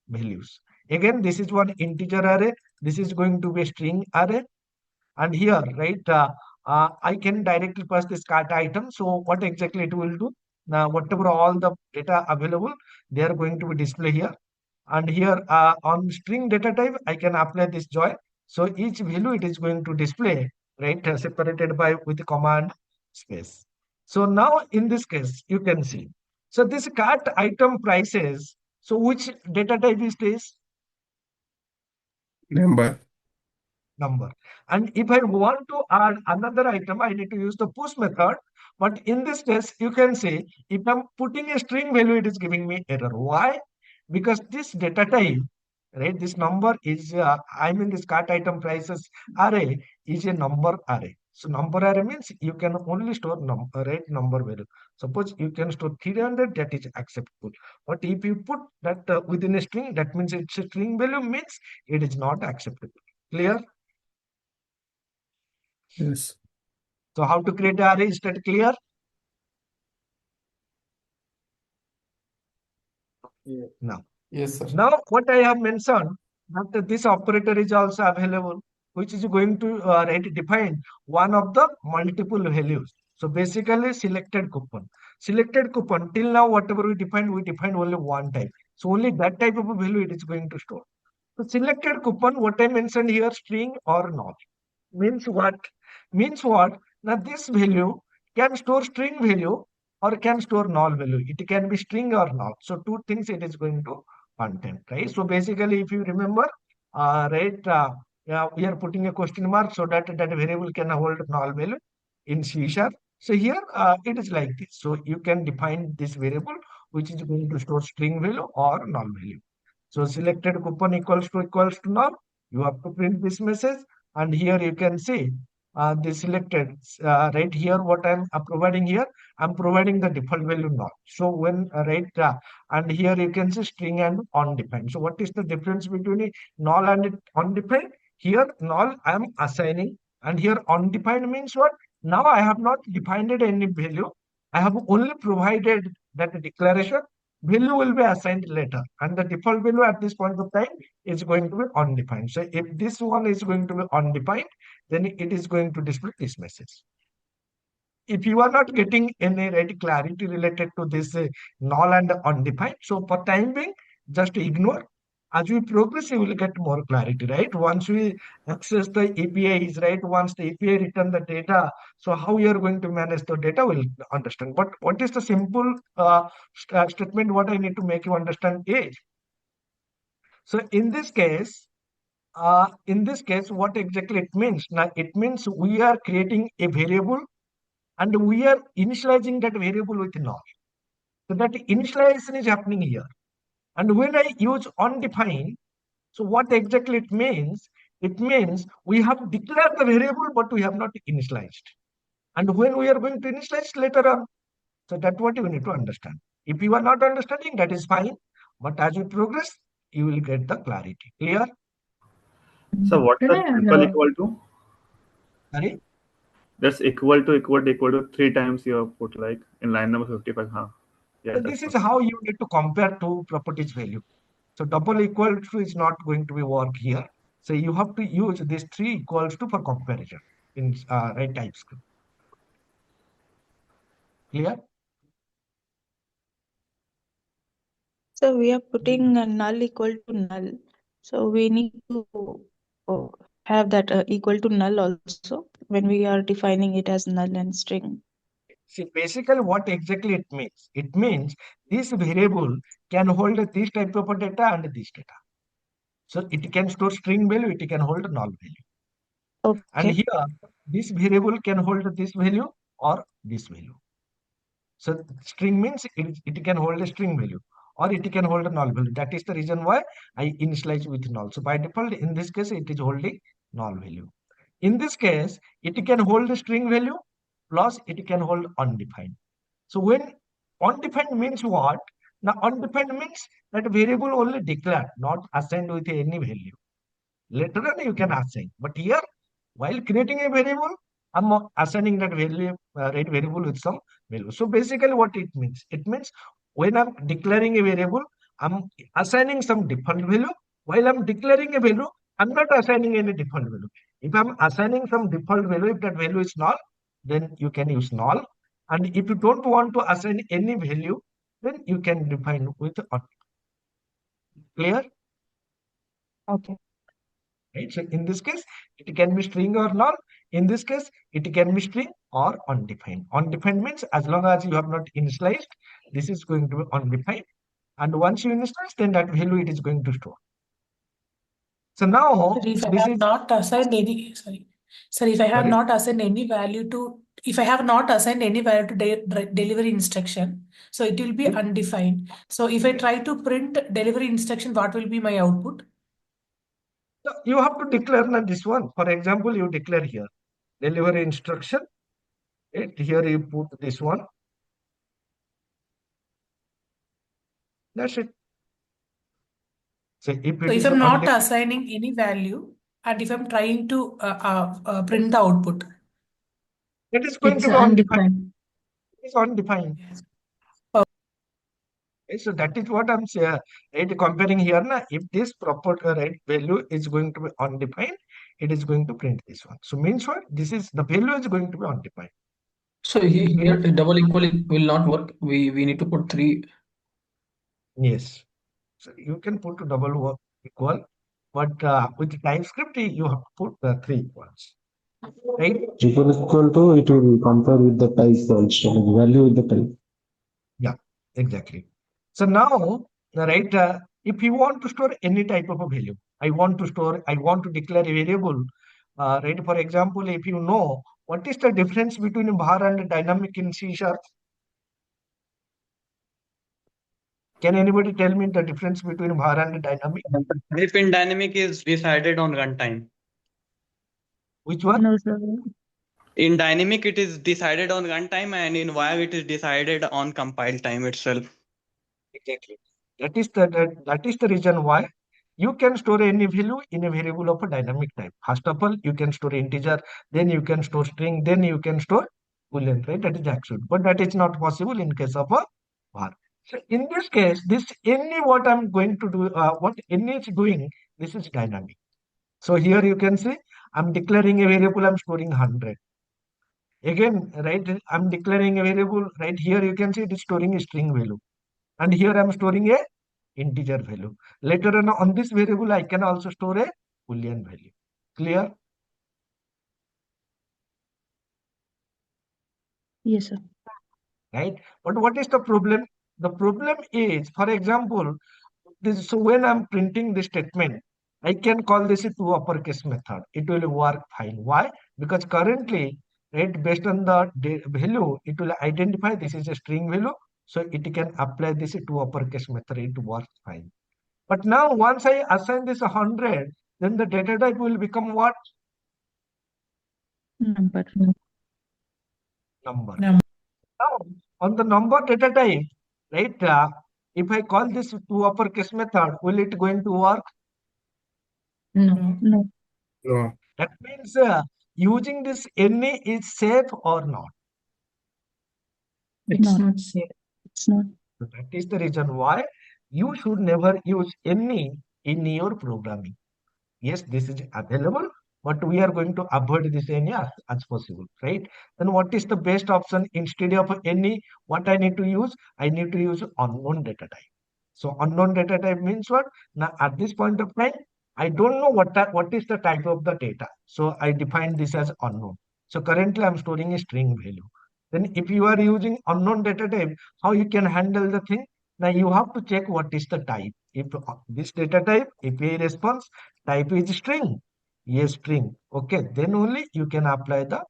values. Again, this is one integer array. This is going to be a string array. And here, right, I can directly pass this cart item. So what exactly it will do? Now, whatever all the data available, they are going to be displayed here. And here on string data type, I can apply this join. So each value it is going to display, right, separated by with command space. So now in this case, you can see. So this cart item prices. So which data type is this? Number. Number. And if I want to add another item, I need to use the push method. But in this case, you can see if I'm putting a string value, it is giving me error. Why? Because this data type, right, this number is, this cart item prices array is a number array. So number array means you can only store number, right, number value. Suppose you can store 300, that is acceptable. But if you put that within a string, that means it's a string value means it is not acceptable. Clear? Yes. So how to create an array, is that clear? Yeah. Now, Yes, sir. now what I have mentioned, that this operator is also available, which is going to define one of the multiple values. So basically selected coupon. Selected coupon, till now whatever we defined only one type. So only that type of a value it is going to store. So selected coupon, what I mentioned here, string or not. Means what? Means what? Now this value can store string value or can store null value. It can be string or null. So two things it is going to contain, right? So basically, if you remember, right, yeah, we are putting a question mark so that that variable can hold null value in C#. So here it is like this. So you can define this variable which is going to store string value or null value. So selected coupon equals to null. You have to print this message, and here you can see the selected right here. What I'm providing here, I'm providing the default value null. So when and here you can see string and undefined. So what is the difference between a null and undefined? Here null I am assigning, and here undefined means what? Now I have not defined any value. I have only provided that declaration. Value will be assigned later, and the default value at this point of time is going to be undefined. So if this one is going to be undefined, then it is going to display this message. If you are not getting any clarity related to this null and undefined, so for time being, just ignore. As we progress, you will get more clarity, right? Once we access the APIs, right? Once the API return the data, so how you are going to manage the data, we'll understand. But what is the simple statement? What I need to make you understand is, so in this case, what exactly it means? Now, it means we are creating a variable and we are initializing that variable with null. So that initialization is happening here. And when I use undefined, so what exactly it means? It means we have declared the variable, but we have not initialized. And when we are going to initialize later on, so that's what you need to understand. If you are not understanding, that is fine. But as we progress, you will get the clarity. Clear? So what's Can the I simple equal to? Sorry? That's equal to 3 times you have put like in line number 55. Huh? Yeah, So that's this is one. how you need to compare two properties value. So double equal to is not going to be work here. So you have to use this 3 equals to for comparison in right TypeScript. Clear? So we are putting a null equal to null. So we need to oh, have that equal to null also when we are defining it as null and string. See, basically what exactly it means? It means this variable can hold this type of data and this data. So it can store string value, it can hold null value. And Okay. here, this variable can hold this value or this value. So string means it can hold a string value or it can hold a null value. That is the reason why I initialize with null. So by default, in this case, it is holding null value. In this case, it can hold a string value plus it can hold undefined. So when undefined means what? Now undefined means that variable only declared, not assigned with any value. Later on, you can assign. But here, while creating a variable, I'm assigning that value, right variable with some value. So basically, what it means? It means when I'm declaring a variable, I'm assigning some default value. While I'm declaring a value, I'm not assigning any default value. If I'm assigning some default value, if that value is null, then you can use null. And if you don't want to assign any value, then you can define with clear. Okay. Right? So in this case, it can be string or null. In this case, it can be string or undefined. Undefined means as long as you have not initialized, this is going to be undefined. And once you initialize, then that value it is going to store. So now If I this have is not assigned any, sorry, if I have sorry. not assigned any value to, if I have not assigned any value to delivery instruction, so it will be undefined. So if I try to print delivery instruction, what will be my output? So you have to declare now this one. For example, you declare here delivery instruction. Right? Here you put this one. That's it. So if So it if is I'm not undefined, assigning any value, and if I'm trying to print the output, it is going it's to be undefined. undefined. It is undefined. Yes. Okay, so that is what I'm saying. Right, comparing here, na, if this proper right value is going to be undefined, it is going to print this one. So means what? This is the value is going to be undefined. So here a double equal will not work. We need to put 3. Yes. So you can put double work equal, but with TypeScript you have to put the 3 equals. Right? Equal to, it will compare with the type also, value with the type. Yeah, exactly. So now, right, if you want to store any type of a value, I want to declare a variable, right? For example, if you know what is the difference between var and dynamic in C sharp, can anybody tell me the difference between var and dynamic? If in dynamic is decided on runtime. Which one? No, sir. In dynamic, it is decided on runtime, and in var, it is decided on compile time itself. Exactly. That is the reason why you can store any value in a variable of a dynamic type. First of all, you can store integer, then you can store string, then you can store boolean, right? That is absolute. But that is not possible in case of a var. So in this case, this any what I'm going to do, what any is doing, this is dynamic. So here you can see I'm declaring a variable, I'm storing 100. Again, right, I'm declaring a variable, right here you can see it is storing a string value. And here I'm storing a integer value. Later on this variable, I can also store a Boolean value. Clear? Yes, sir. Right? But what is the problem? The problem is, for example, this, so when I'm printing this statement, I can call this a two uppercase method. It will work fine. Why? Because currently, right, based on the value, it will identify this is a string value. So it can apply this to uppercase method. It works fine. But now once I assign this 100, then the data type will become what? Number. Number. Number. Now on the number data type, right? If I call this to uppercase method, will it going to work? No. No. No. That means using this any is safe or not. It's Not. not safe. It's not. So that is the reason why you should never use any in your programming. Yes, this is available, but we are going to avoid this any as possible, right? Then what is the best option instead of any? What I need to use? I need to use unknown data type. So unknown data type means what? Now at this point of time, I don't know what is the type of the data. So I define this as unknown. So currently I'm storing a string value. Then if you are using unknown data type, how you can handle the thing? Now you have to check what is the type. If this data type, API response type is string, yes string. Okay, then only you can apply the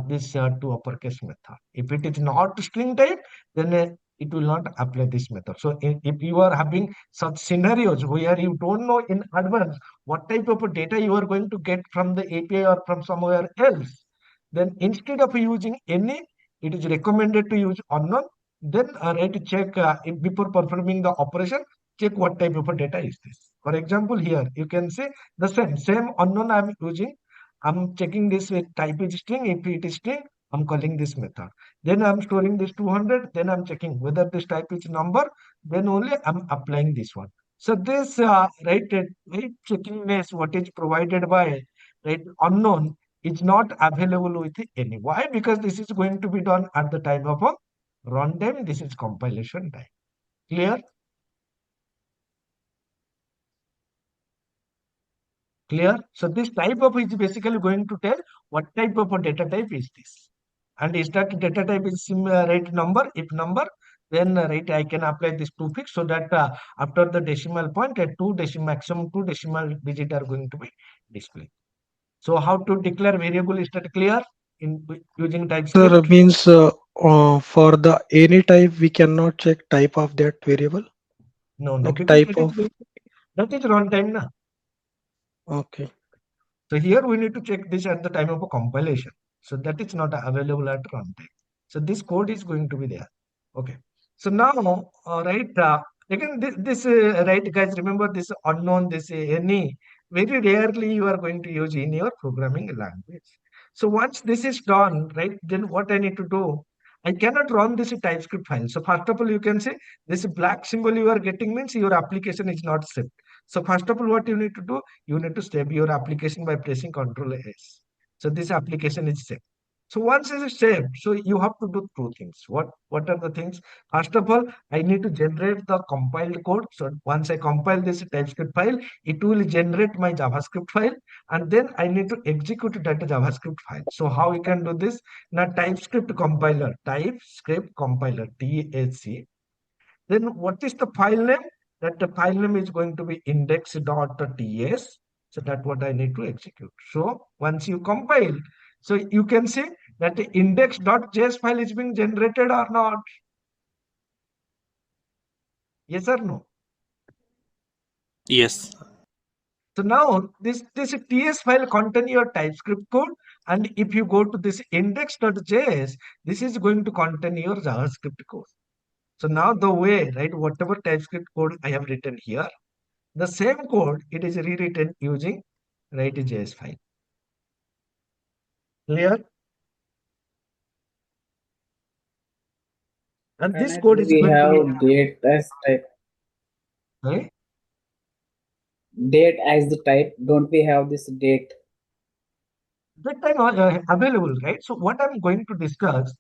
this to uppercase method. If it is not string type, then it will not apply this method. So if you are having such scenarios where you don't know in advance what type of data you are going to get from the API or from somewhere else, then instead of using any, it is recommended to use unknown. Then right check if before performing the operation, check what type of a data is this. For example, here you can say the same unknown I'm using. I'm checking this with type is string. If it is string, I'm calling this method. Then I'm storing this 200. Then I'm checking whether this type is number. Then only I'm applying this one. So this right checking this what is provided by right unknown is not available with any. Why? Because this is going to be done at the time of a runtime. This is compilation time. Clear? Clear? So this type of is basically going to tell what type of a data type is this. And is that data type is right number? If number, then right I can apply this prefix so that after the decimal point, maximum two decimal digit are going to be displayed. So how to declare variable, is that clear in using TypeScript? Sir, means for the any type we cannot check type of that variable. No, Like because type of. that is runtime now. Okay. So here we need to check this at the time of a compilation. So that is not available at runtime. So this code is going to be there. Okay. So now, again, right, guys, remember this unknown, this any, very rarely you are going to use in your programming language. So once this is done, right, then what I need to do, I cannot run this TypeScript file. So first of all, you can say this black symbol you are getting means your application is not saved. So first of all, what you need to do, you need to save your application by pressing Ctrl S. So this application is saved. So once it is saved, so you have to do two things. What are the things? First of all, I need to generate the compiled code. So once I compile this TypeScript file, it will generate my JavaScript file, and then I need to execute that JavaScript file. So how we can do this? Now TypeScript compiler, TSC. Then what is the file name? That the file name is going to be index.ts. So that's what I need to execute. So once you compile, so you can see that the index.js file is being generated or not. Yes or no? Yes. So now this TS file contain your TypeScript code, and if you go to this index.js, this is going to contain your JavaScript code. So now the way, right, whatever TypeScript code I have written here, the same code, it is rewritten using JS file. Clear? And this code is We going to be have date as type. right? Date as the type. Don't we have this date? That time available, right? So what I'm going to discuss,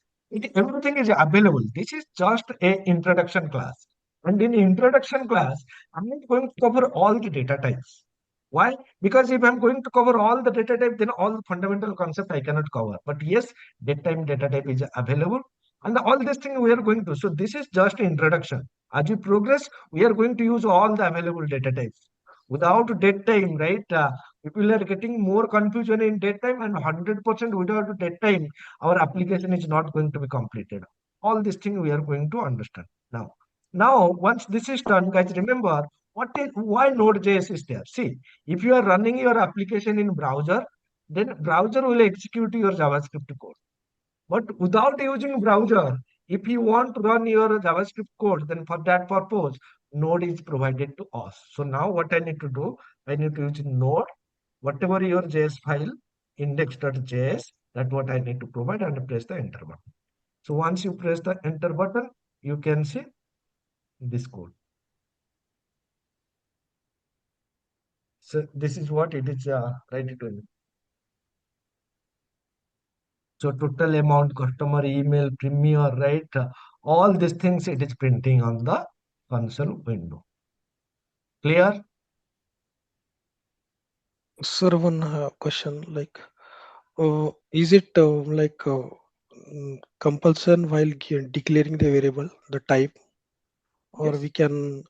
everything is available. This is just a introduction class. And in introduction class, I'm not going to cover all the data types. Why? Because if I'm going to cover all the data type, then all the fundamental concept I cannot cover. But yes, data type is available. And all this thing we are going to. So this is just introduction. As we progress, we are going to use all the available data types. Without date time, right? People are getting more confusion in date time, and 100% without date time, our application is not going to be completed. All these things we are going to understand now. Now, once this is done, guys, remember why Node.js is there. See, if you are running your application in browser, then browser will execute your JavaScript code. But without using browser, if you want to run your JavaScript code, then for that purpose, Node is provided to us. So now what I need to do, I need to use Node, whatever your JS file, index.js, that's what I need to provide, and press the enter button. So once you press the enter button, you can see this code. So this is what it is ready to me. So total amount, customer email, premier, right? All these things it is printing on the console window. Clear? Sir, one question like, is it compulsion while declaring the variable, the type, or Yes. we can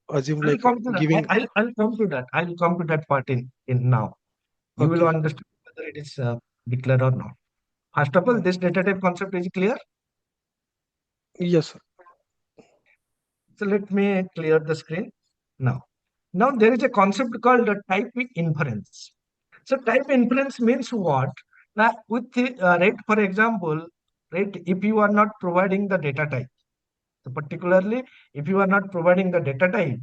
assume I'll like come to that. giving. I'll come to that. I'll come to that part in now. You will Okay. understand whether it is declared or not. First of all, this data type concept is clear. Yes, sir. So let me clear the screen now. Now there is a concept called type inference. So type inference means what? Now with the, right, for example, right, if you are not providing the data type, so particularly if you are not providing the data type,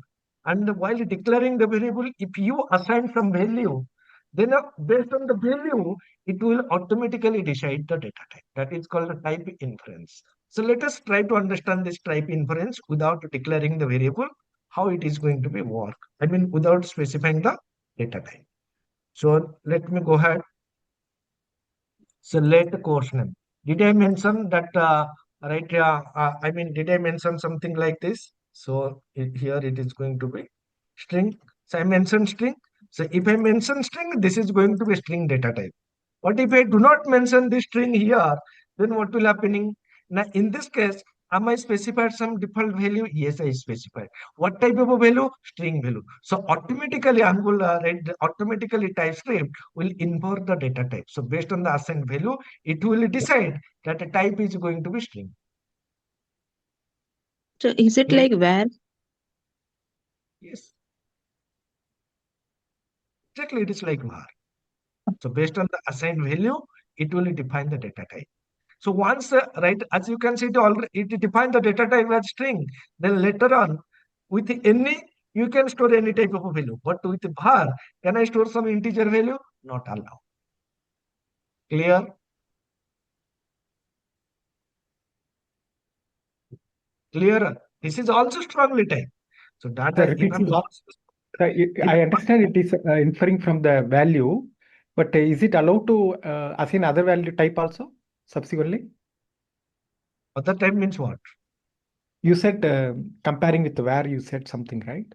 And while declaring the variable, if you assign some value, then based on the value, it will automatically decide the data type. That is called a type inference. So let us try to understand this type inference without declaring the variable, how it is going to be work. I mean, without specifying the data type. So let me go ahead. Select course name. Did I mention that, right? I mean, did I mention something like this? So here it is going to be string. So I mentioned string. So if I mention string, this is going to be string data type. What if I do not mention the string here? Then what will happening? Now in this case, am I specified some default value? Yes, I specified. What type of a value? String value. So automatically Angular, right? Automatically TypeScript will import the data type. So based on the assigned value, it will decide that a type is going to be string. So is it like where? Yes. Exactly, it is like var. So based on the assigned value, it will define the data type. So once, right, as you can see, it defines the data type as string. Then later on, with any, you can store any type of a value. But with var, can I store some integer value? Not allowed. Clear? Clearer. This is also strongly typed. So data, Sir, if this I'm is not, I understand it is inferring from the value, but is it allowed to assign other value type also subsequently? other type means what? You said comparing with where you said something, right?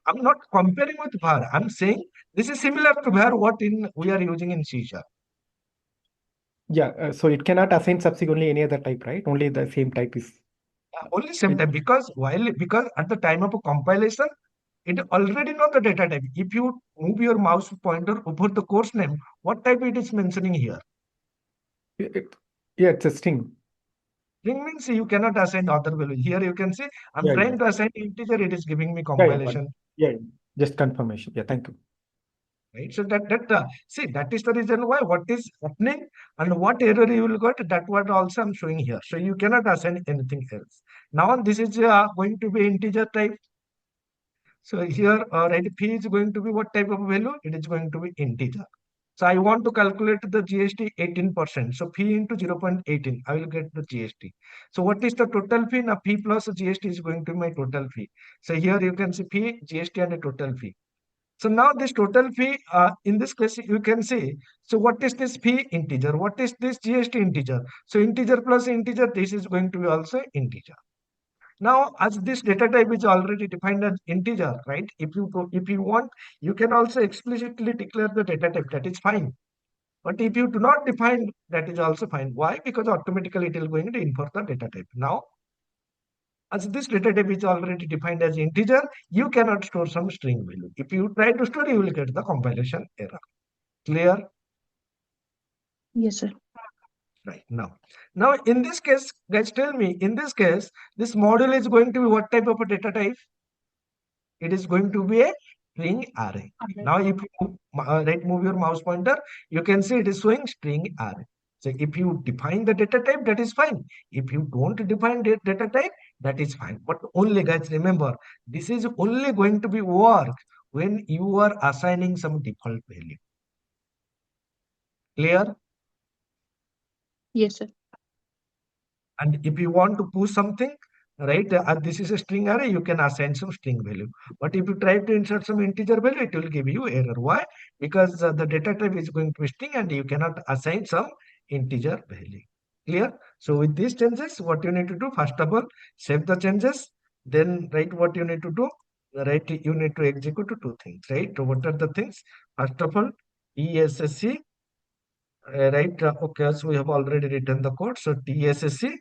I'm not comparing with var. I'm saying this is similar to var what we are using in C#. Yeah, so it cannot assign subsequently any other type, right? Only the same type is. Only same type, because at the time of a compilation, it already know the data type. If you move your mouse pointer over the course name, what type it is mentioning here? Yeah, it's a string. String means you cannot assign other value. Here you can see I'm Yeah, trying to assign integer, it is giving me yeah, yeah, compilation. yeah, just confirmation. Yeah, thank you. Right. So see, that is the reason why what is happening and what error you will get, that what also I'm showing here. So you cannot assign anything else. Now this is going to be integer type. So here, right, p is going to be what type of value? It is going to be integer. So I want to calculate the GST 18%. So p into 0.18, I will get the GST. So what is the total fee? Now p plus GST is going to be my total fee. So here you can see p, GST and a total fee. So now this total fee, in this case, you can see, so what is this fee? Integer. What is this GST? Integer. So integer plus integer, this is going to be also integer. Now, as this data type is already defined as integer, right? If you want, you can also explicitly declare the data type. That is fine. But if you do not define, that is also fine. Why? Because automatically it will going to import the data type. Now, as this data type is already defined as integer, you cannot store some string value. If you try to store, you will get the compilation error. Clear? Yes, sir. Right. Now in this case, guys, tell me, in this case, this module is going to be what type of a data type? It is going to be a string array. Now, if you move your mouse pointer, you can see it is showing string array. So if you define the data type, that is fine. If you don't define the data type, that is fine. But only, guys, remember, this is only going to be work when you are assigning some default value. Clear? Yes, sir. And if you want to push something, right, this is a string array, you can assign some string value. But if you try to insert some integer value, it will give you error. Why? Because the data type is going to be string and you cannot assign some integer value. Clear? So with these changes, what you need to do, first of all, save the changes. Then, right, what you need to do, right, you need to execute two things, right? So what are the things? First of all, ESSC, right? Okay, so we have already written the code. So TSSC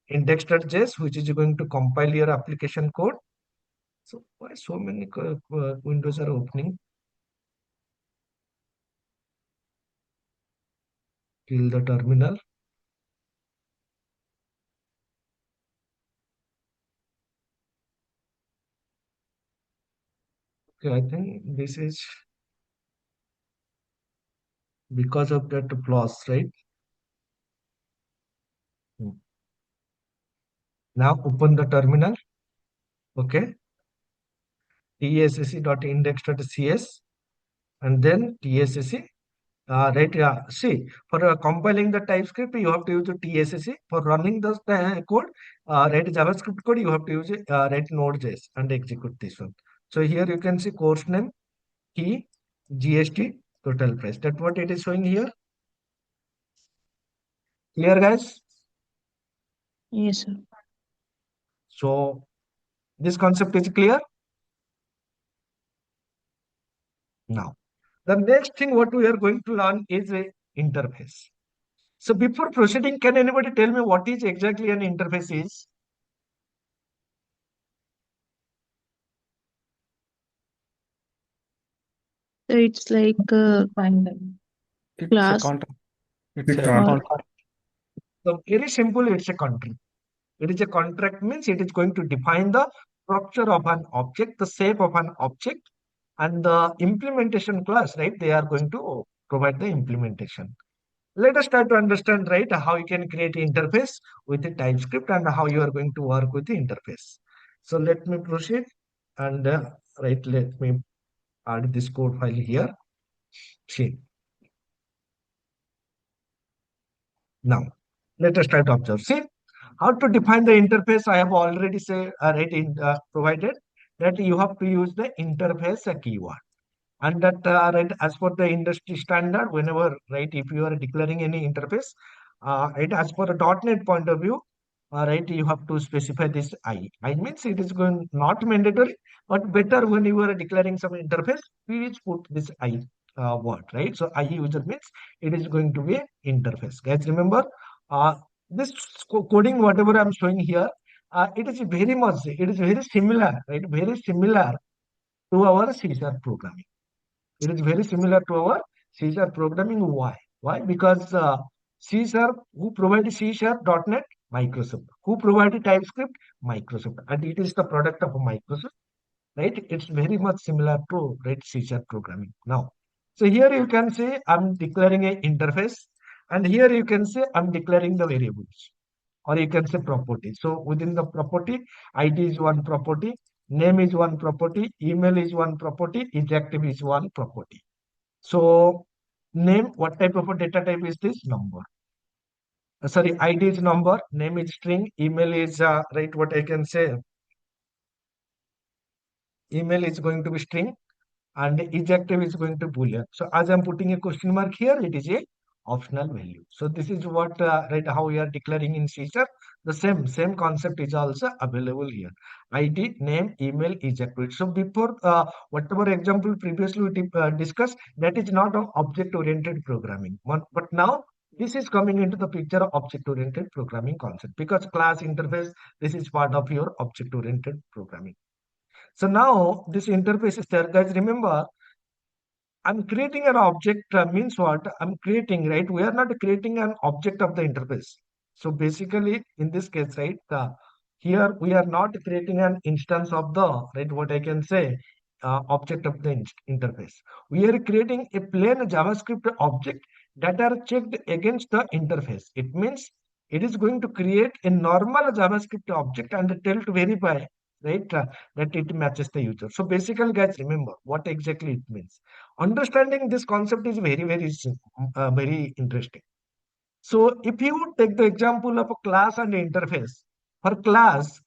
index.js, which is going to compile your application code. So why so many windows are opening? Kill the terminal. Okay, I think this is because of that flaws, right? Now open the terminal. Okay. tssc.index.cs, and then tssc. Right, yeah. See, for compiling the TypeScript, you have to use the TSSC. For running the code, write JavaScript code, you have to use write Node.js and execute this one. So here you can see course name, key, GST, total price. That's what it is showing here. Clear, guys? Yes, sir. So this concept is clear. Now, the next thing what we are going to learn is a interface. So before proceeding, can anybody tell me what is exactly an interface is? So it's like a It's a class contract. It's It's a not. contract. So very simple, it's a contract. It is a contract means it is going to define the structure of an object, the shape of an object, and the implementation class, right? They are going to provide the implementation. Let us try to understand, right, how you can create an interface with the TypeScript and how you are going to work with the interface. So let me proceed and right, let me add this code file here. See. Now, let us try to observe. See, how to define the interface? I have already say provided that you have to use the interface keyword, and that right as per the industry standard, whenever right if you are declaring any interface, right as per a .NET point of view, right you have to specify this I. I means it is going not mandatory, but better when you are declaring some interface, please put this I word, right? So I user means it is going to be interface. Guys, remember this coding whatever I'm showing here, it is very much, it is very similar, right? Very similar to our C# programming. It is very similar to our C# programming. Why? Why? Because C#, who provided C#.NET? Microsoft. Who provided TypeScript? Microsoft. And it is the product of Microsoft, right? It's very much similar to right C# programming. Now, so here you can say I'm declaring an interface, and here you can say I'm declaring the variables, or you can say property. So within the property, ID is one property, name is one property, email is one property, ejective is one property. So name, what type of a data type is this? Number. Sorry, ID is number, name is string, email is right. What I can say, email is going to be string, and ejective is going to boolean. So as I'm putting a question mark here, it is a optional value. So this is what right how we are declaring in C#. The same concept is also available here. ID, name, email, ejective. So before whatever example previously we discussed, that is not an object-oriented programming. But now this is coming into the picture of object-oriented programming concept, because class interface, this is part of your object-oriented programming. So now this interface is there, guys. Remember, I'm creating an object means what? I'm creating, right? We are not creating an object of the interface. So basically, in this case, right, here we are not creating an instance of the, right, what I can say, object of the interface. We are creating a plain JavaScript object that are checked against the interface. It means it is going to create a normal JavaScript object and tell to verify, right, that it matches the user. So basically, guys, remember what exactly it means. Understanding this concept is very interesting. So if you take the example of a class and interface, for class,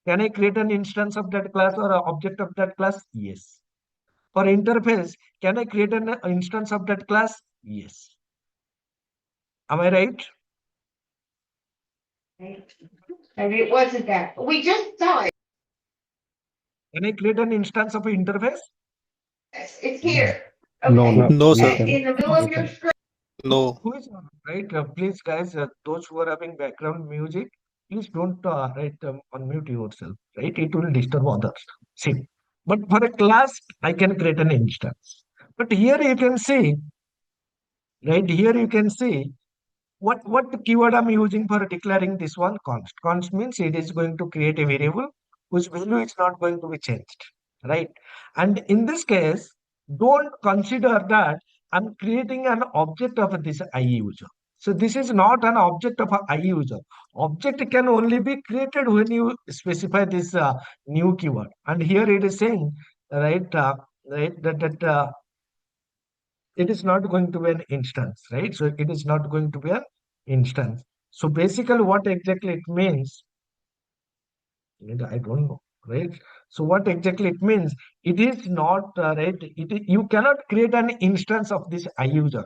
can I create an instance of that class or an object of that class? Yes. For interface, can I create an instance of that class? Yes. Am I right? Maybe it wasn't that. We just saw it. Can I create an instance of an interface? It's here. No, Okay. no, No, you sir. And in the middle you of your can. screen. No. Who is right? Please, guys, those who are having background music, please don't unmute yourself. Right? It will disturb others. See, but for a class, I can create an instance. But here you can see, right? Here you can see what keyword I'm using for declaring this one? Const. Const means it is going to create a variable whose value is not going to be changed, right? And in this case, don't consider that I'm creating an object of this I user. So this is not an object of a I user. Object can only be created when you specify this new keyword. And here it is saying right? Right, that it is not going to be an instance, right? So it is not going to be an instance. So basically, what exactly it means, I don't know, right? So what exactly it means? It is not right. You cannot create an instance of this iUser.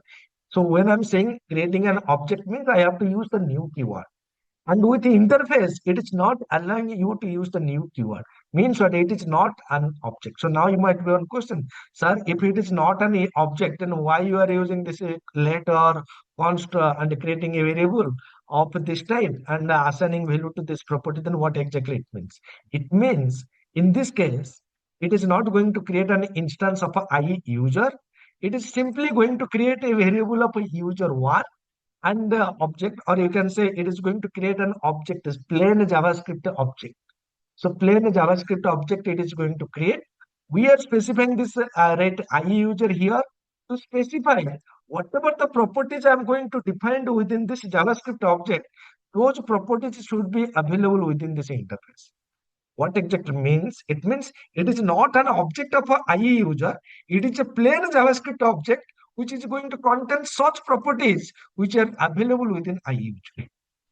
So when I'm saying creating an object means I have to use the new keyword. And with the interface, it is not allowing you to use the new keyword. Means what? It is not an object. So now you might be one question, sir, if it is not an object, then why you are using this let or const and creating a variable of this type and assigning value to this property, then what exactly it means? It means in this case, it is not going to create an instance of a I user. It is simply going to create a variable of a user one and the object, or you can say it is going to create an object, is plain JavaScript object. So plain JavaScript object it is going to create. We are specifying this right iUser here to specify whatever the properties I'm going to define within this JavaScript object, those properties should be available within this interface. What exactly means? It means it is not an object of a IE user. It is a plain JavaScript object which is going to contain such properties which are available within IE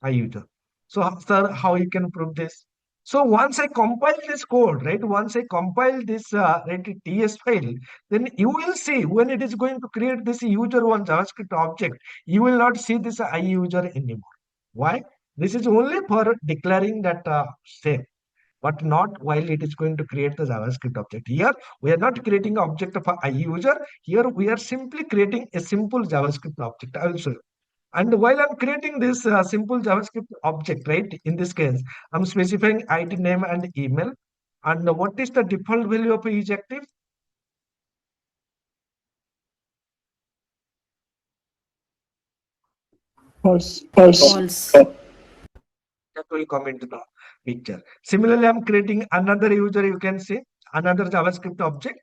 user. So, sir, how you can prove this? So once I compile this code, right? Once I compile this right, TS file, then you will see when it is going to create this user one JavaScript object, you will not see this IE user anymore. Why? This is only for declaring that same, but not while it is going to create the JavaScript object. Here, we are not creating an object of a user. Here, we are simply creating a simple JavaScript object. I will show you. And while I'm creating this simple JavaScript object, right, in this case, I'm specifying ID name and email. And what is the default value of each active? False. False. That will come into the picture. Similarly, I'm creating another user, you can see, another JavaScript object.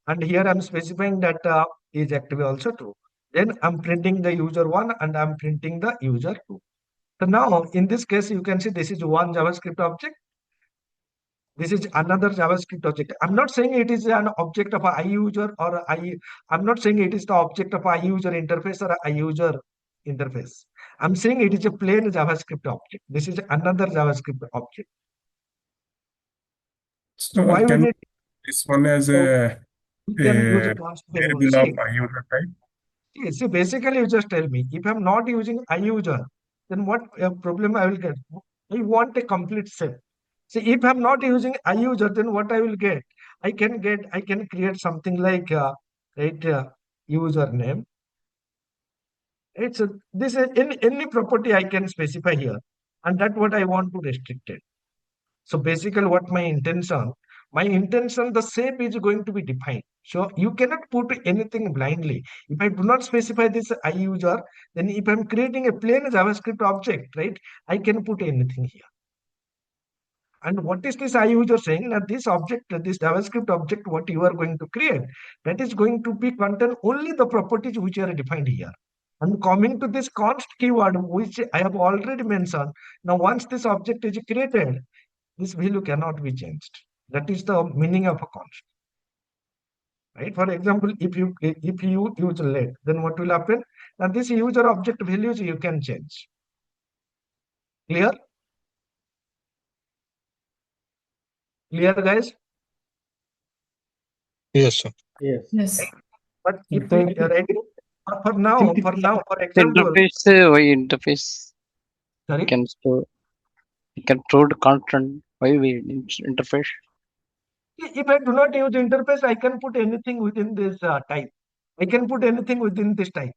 And here I'm specifying that is active also true. Then I'm printing the user one and I'm printing the user two. So now in this case, you can see this is one JavaScript object. This is another JavaScript object. I'm not saying it is an object of a iUser or I'm not saying it is the object of a iUser interface or a iUser interface. I'm saying it is a plain JavaScript object. This is another JavaScript object. So why we need this one as so a, we can use a a const variable. variable See, of a user type? see, basically you just tell me if I'm not using iUser, then what problem I will get? I want a complete set. See, if I'm not using iUser, then what I will get? I can create something like right username. It's this is any property I can specify here, and that's what I want to restrict it. So basically, what my intention, the shape is going to be defined. So you cannot put anything blindly. If I do not specify this iUser, then if I'm creating a plain JavaScript object, right, I can put anything here. And what is this iUser saying? That this object, this JavaScript object, what you are going to create, that is going to be contain only the properties which are defined here. And coming to this const keyword, which I have already mentioned, now once this object is created, this value cannot be changed. That is the meaning of a const. Right? For example, if you use let, then what will happen? Now this user object values you can change. Clear? Clear, guys? Yes, sir. Yes. But if we right, for example, Interface sorry, can store, you can store the content. Why we interface? if I do not use interface, I can put anything within this type. I can put anything within this type.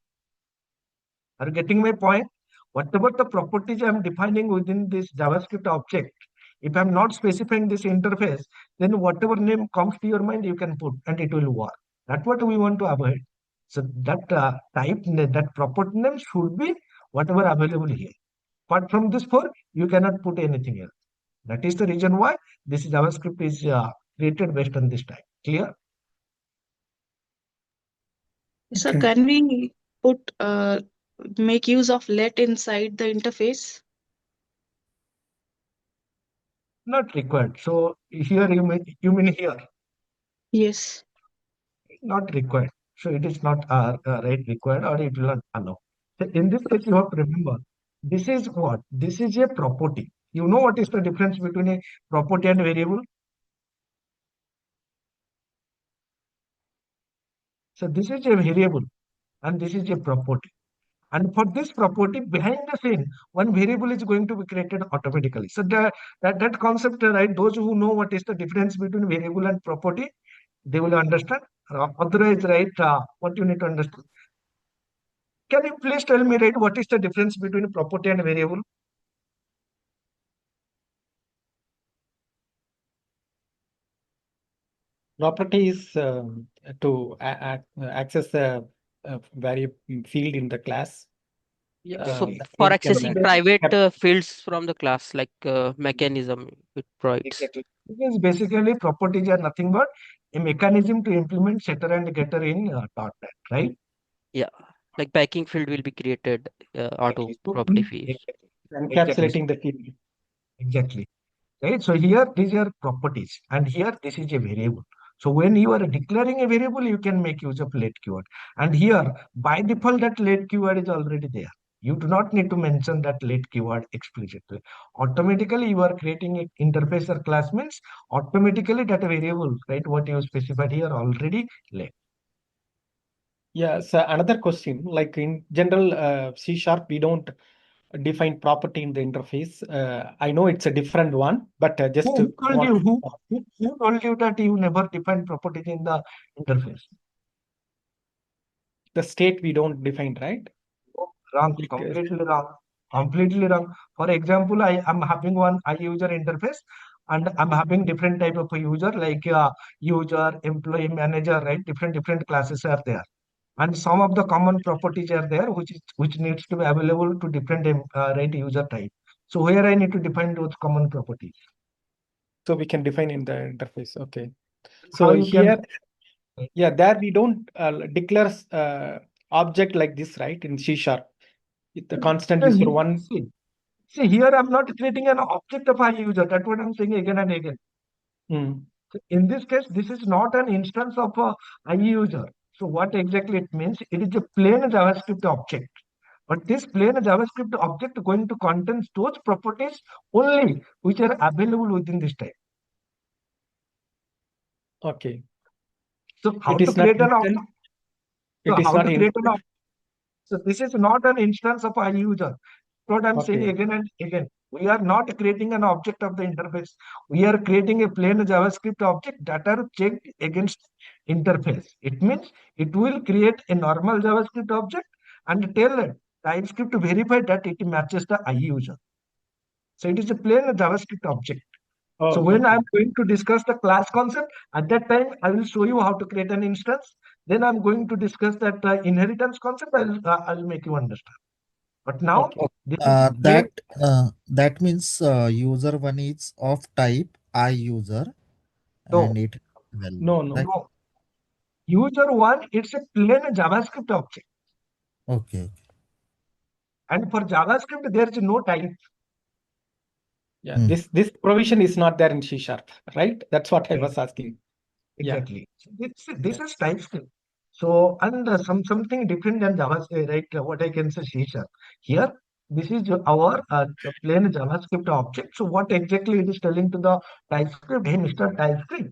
Are you getting my point? Whatever the properties I'm defining within this JavaScript object, if I'm not specifying this interface, then whatever name comes to your mind, you can put and it will work. That's what we want to avoid. So that that property name should be whatever available here. Apart from this four, you cannot put anything else. That is the reason why this JavaScript is created based on this type. Clear? So Okay. can we put make use of let inside the interface? Not required. So here you mean here. Yes. Not required. So it is not right required, or it will not allow. So in this case, you have to remember, this is what? This is a property. You know what is the difference between a property and variable? So this is a variable and this is a property. And for this property, behind the scene, one variable is going to be created automatically. So that concept, right? Those who know what is the difference between variable and property, they will understand. Otherwise, right? What you need to understand. Can you please tell me, right? What is the difference between property and variable? Property is to access the variable field in the class. Yeah, Exactly. so That for way we can accessing private fields from the class, like mechanism it provides. Exactly. Because basically, properties are nothing but a mechanism to implement setter and getter in .NET, right? Yeah, like backing field will be created onto Exactly. So, property fields. exactly. encapsulating the field. Exactly. Right. So here these are properties, and here this is a variable. So when you are declaring a variable, you can make use of let keyword. And here by default that let keyword is already there. You do not need to mention that let keyword explicitly. Automatically you are creating an interface or class means automatically that variable, right? What you specified here already let. Yeah, so another question, like in general C#, we don't define property in the interface. I know it's a different one, but just Who told want you who told you that you never define properties in the interface? the state we don't define, right? Wrong, Like, completely wrong, completely wrong. For example, I am having one user interface, and I'm having different type of a user like user, employee, manager, right? Different classes are there, and some of the common properties are there, which needs to be available to different right user type. So where I need to define those common properties. so we can define in the interface. Okay. How So you can? here, yeah, there we don't declare object like this, right? In C#. The constant is for one. See, here I'm not creating an object of a user. That's what I'm saying again and again. So in this case, this is not an instance of a user. So what exactly it means? It is a plain JavaScript object. But this plain JavaScript object going to contain those properties only which are available within this type. Okay. So how It to is not create an instant. object? So It is how not to create an instant. object? So this is not an instance of a user. What I'm saying Okay. again and again. We are not creating an object of the interface. We are creating a plain JavaScript object that are checked against interface. It means it will create a normal JavaScript object and tell it TypeScript to verify that it matches the IE user. So it is a plain JavaScript object. Oh, So when okay. I'm going to discuss the class concept, at that time I will show you how to create an instance. Then I'm going to discuss that inheritance concept. I'll make you understand. But now Okay. this is plain. That means user one is of type IUser No, and it well No, no. right. no. User one, it's a plain JavaScript object. Okay. And for JavaScript, there is no type. Yeah, this provision is not there in C#, right? That's what I was asking. Exactly. This is TypeScript. So, and something different than JavaScript, right? What I can say C#. Here, this is our plain JavaScript object. So, what exactly it is telling to the TypeScript? Hey, Mr. TypeScript,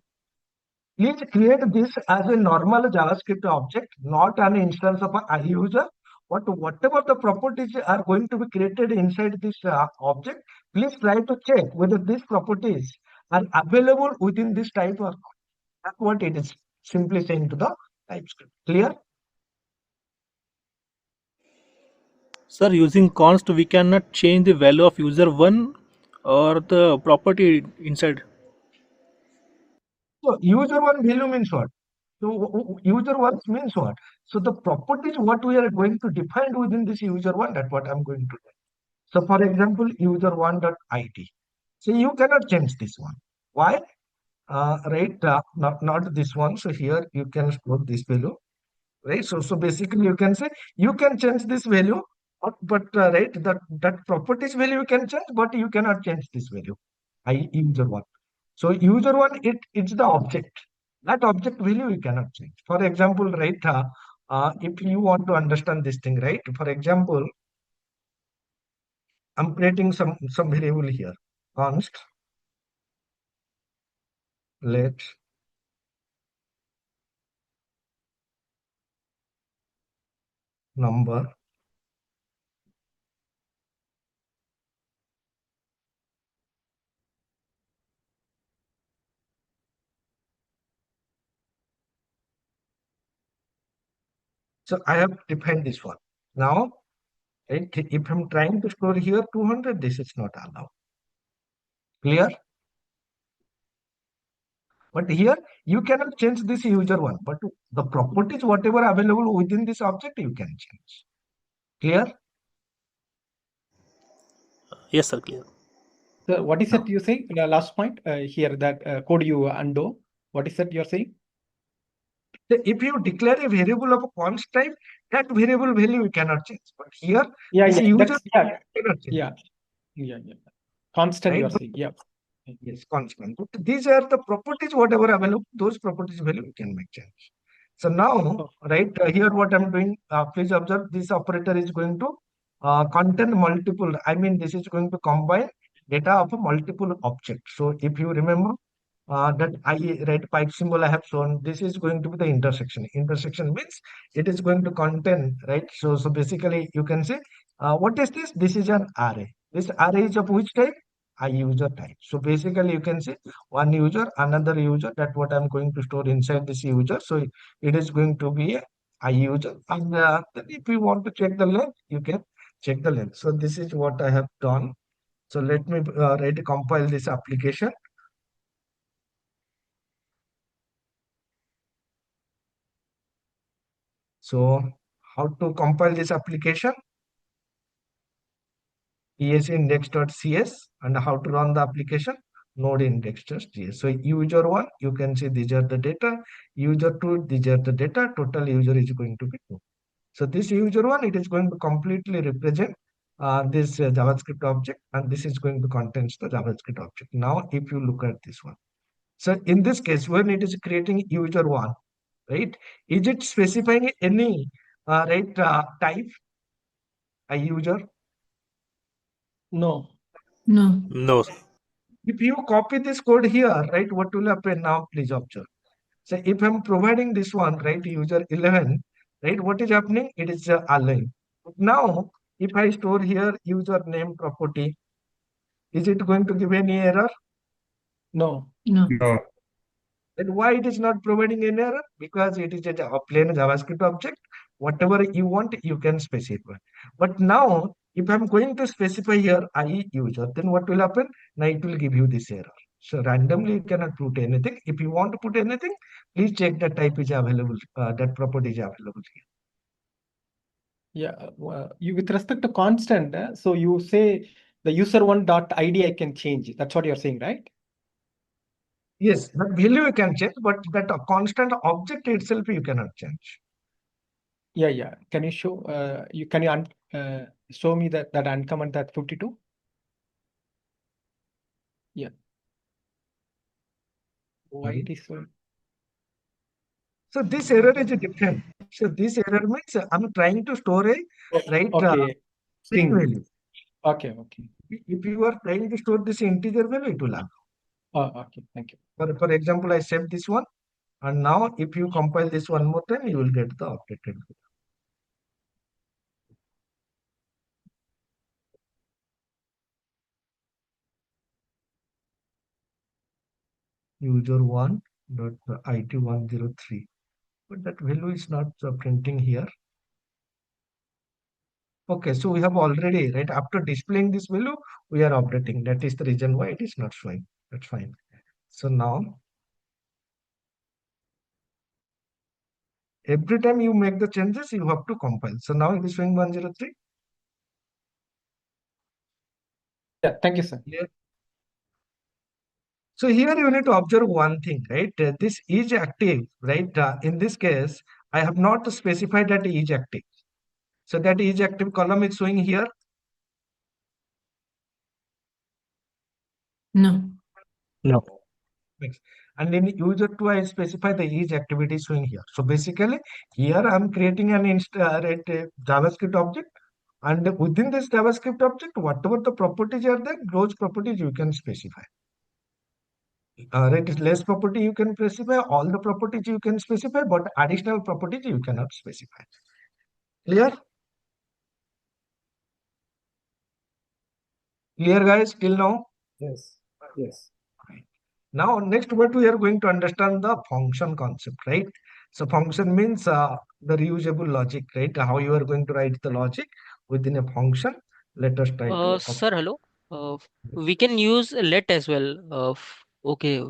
please create this as a normal JavaScript object, not an instance of a user. Whatever the properties are going to be created inside this object, please try to check whether these properties are available within this type or not. That's what it is simply saying to the TypeScript. Clear? Sir, using const, we cannot change the value of user 1 or the property inside. So user one value means what? So user one means what? So the properties what we are going to define within this user one, that's what I'm going to do. So for example, user one.id. So you cannot change this one. Why? Right, not this one. So here you can store this value, right? So basically you can say you can change this value, but right, that properties value you can change, but you cannot change this value. I user one. So user one, it's the object. That object value you cannot change. For example, right, if you want to understand this thing, right? For example, I'm creating some variable here. Const let number so I have defined this one. Now, right, if I'm trying to store here 200, this is not allowed. Clear? But here you cannot change this user one, but the properties whatever available within this object you can change. Clear? Yes, sir, clear. So what is it you say? The last point here that code you undo. What is that you're saying? So if you declare a variable of a const type, that variable value you cannot change. But here, Yeah, this yeah, user that's yeah, cannot change. yeah, yeah. Constant Right? you're But saying. Yeah. yes, constant. But these are the properties, whatever available, those properties value you can make change. So now, right, here what I'm doing, please observe this operator is going to contain multiple, I mean, this is going to combine data of a multiple object. So if you remember that I write pipe symbol I have shown, this is going to be the intersection. Intersection means it is going to contain, right? So basically you can say, what is this? This is an array. This array is of which type? A user type. So basically you can say one user, another user, that what I'm going to store inside this user. So it is going to be a user. And then if you want to check the length, you can check the length. So this is what I have done. So let me compile this application. So how to compile this application? index.cs and how to run the application? Node index.js. So user one, you can see these are the data. User two, these are the data. Total user is going to be 2. So this user one, it is going to completely represent this JavaScript object, and this is going to contain the JavaScript object. Now, if you look at this one, so in this case, when it is creating user one, right, is it specifying any type a user? No. No. No. If you copy this code here, right, what will happen now? Please observe. So if I'm providing this one, right, user 11, right, what is happening? It is aligned. Now, if I store here user name property, is it going to give any error? No. No. No. Then why it is not providing an error? Because it is a plain JavaScript object. Whatever you want, you can specify. But now, if I'm going to specify here I user, then what will happen? Now it will give you this error. So randomly you cannot put anything. If you want to put anything, please check that type is available, that property is available here. Yeah. You with respect to constant, so you say the user one dot ID I can change. That's what you're saying, right? Yes, that value you can change, but that constant object itself you cannot change. Yeah. Can you show can you show me that uncomment that 52? Yeah. Why it is so? So this error is different. So this error means I'm trying to store a Okay. string value. Okay. If you are trying to store this integer value, it will happen. Okay. Thank you. For example, I save this one, and now if you compile this one more time, you will get the updated value. User one dot IT 103, but that value is not printing here. Okay, so we have already, right, after displaying this value, we are updating. That is the reason why it is not showing. That's fine. So now, every time you make the changes, you have to compile. So now it is showing 103. Yeah, thank you, sir. Yeah. So here you need to observe one thing, right? This is active, right? In this case, I have not specified that is active. So that is active column is showing here. No. No. And in user 2, I specify the each activity showing here. So basically, here I'm creating an JavaScript object. And within this JavaScript object, whatever the properties are there, those properties you can specify. Right, less property you can specify, all the properties you can specify, but additional properties you cannot specify. Clear? Clear, guys, till now? Yes. Yes. Now, next what we are going to understand the function concept, right? So function means the reusable logic, right? How you are going to write the logic within a function. Let us try to. Sir, hello. We can use let as well. Okay,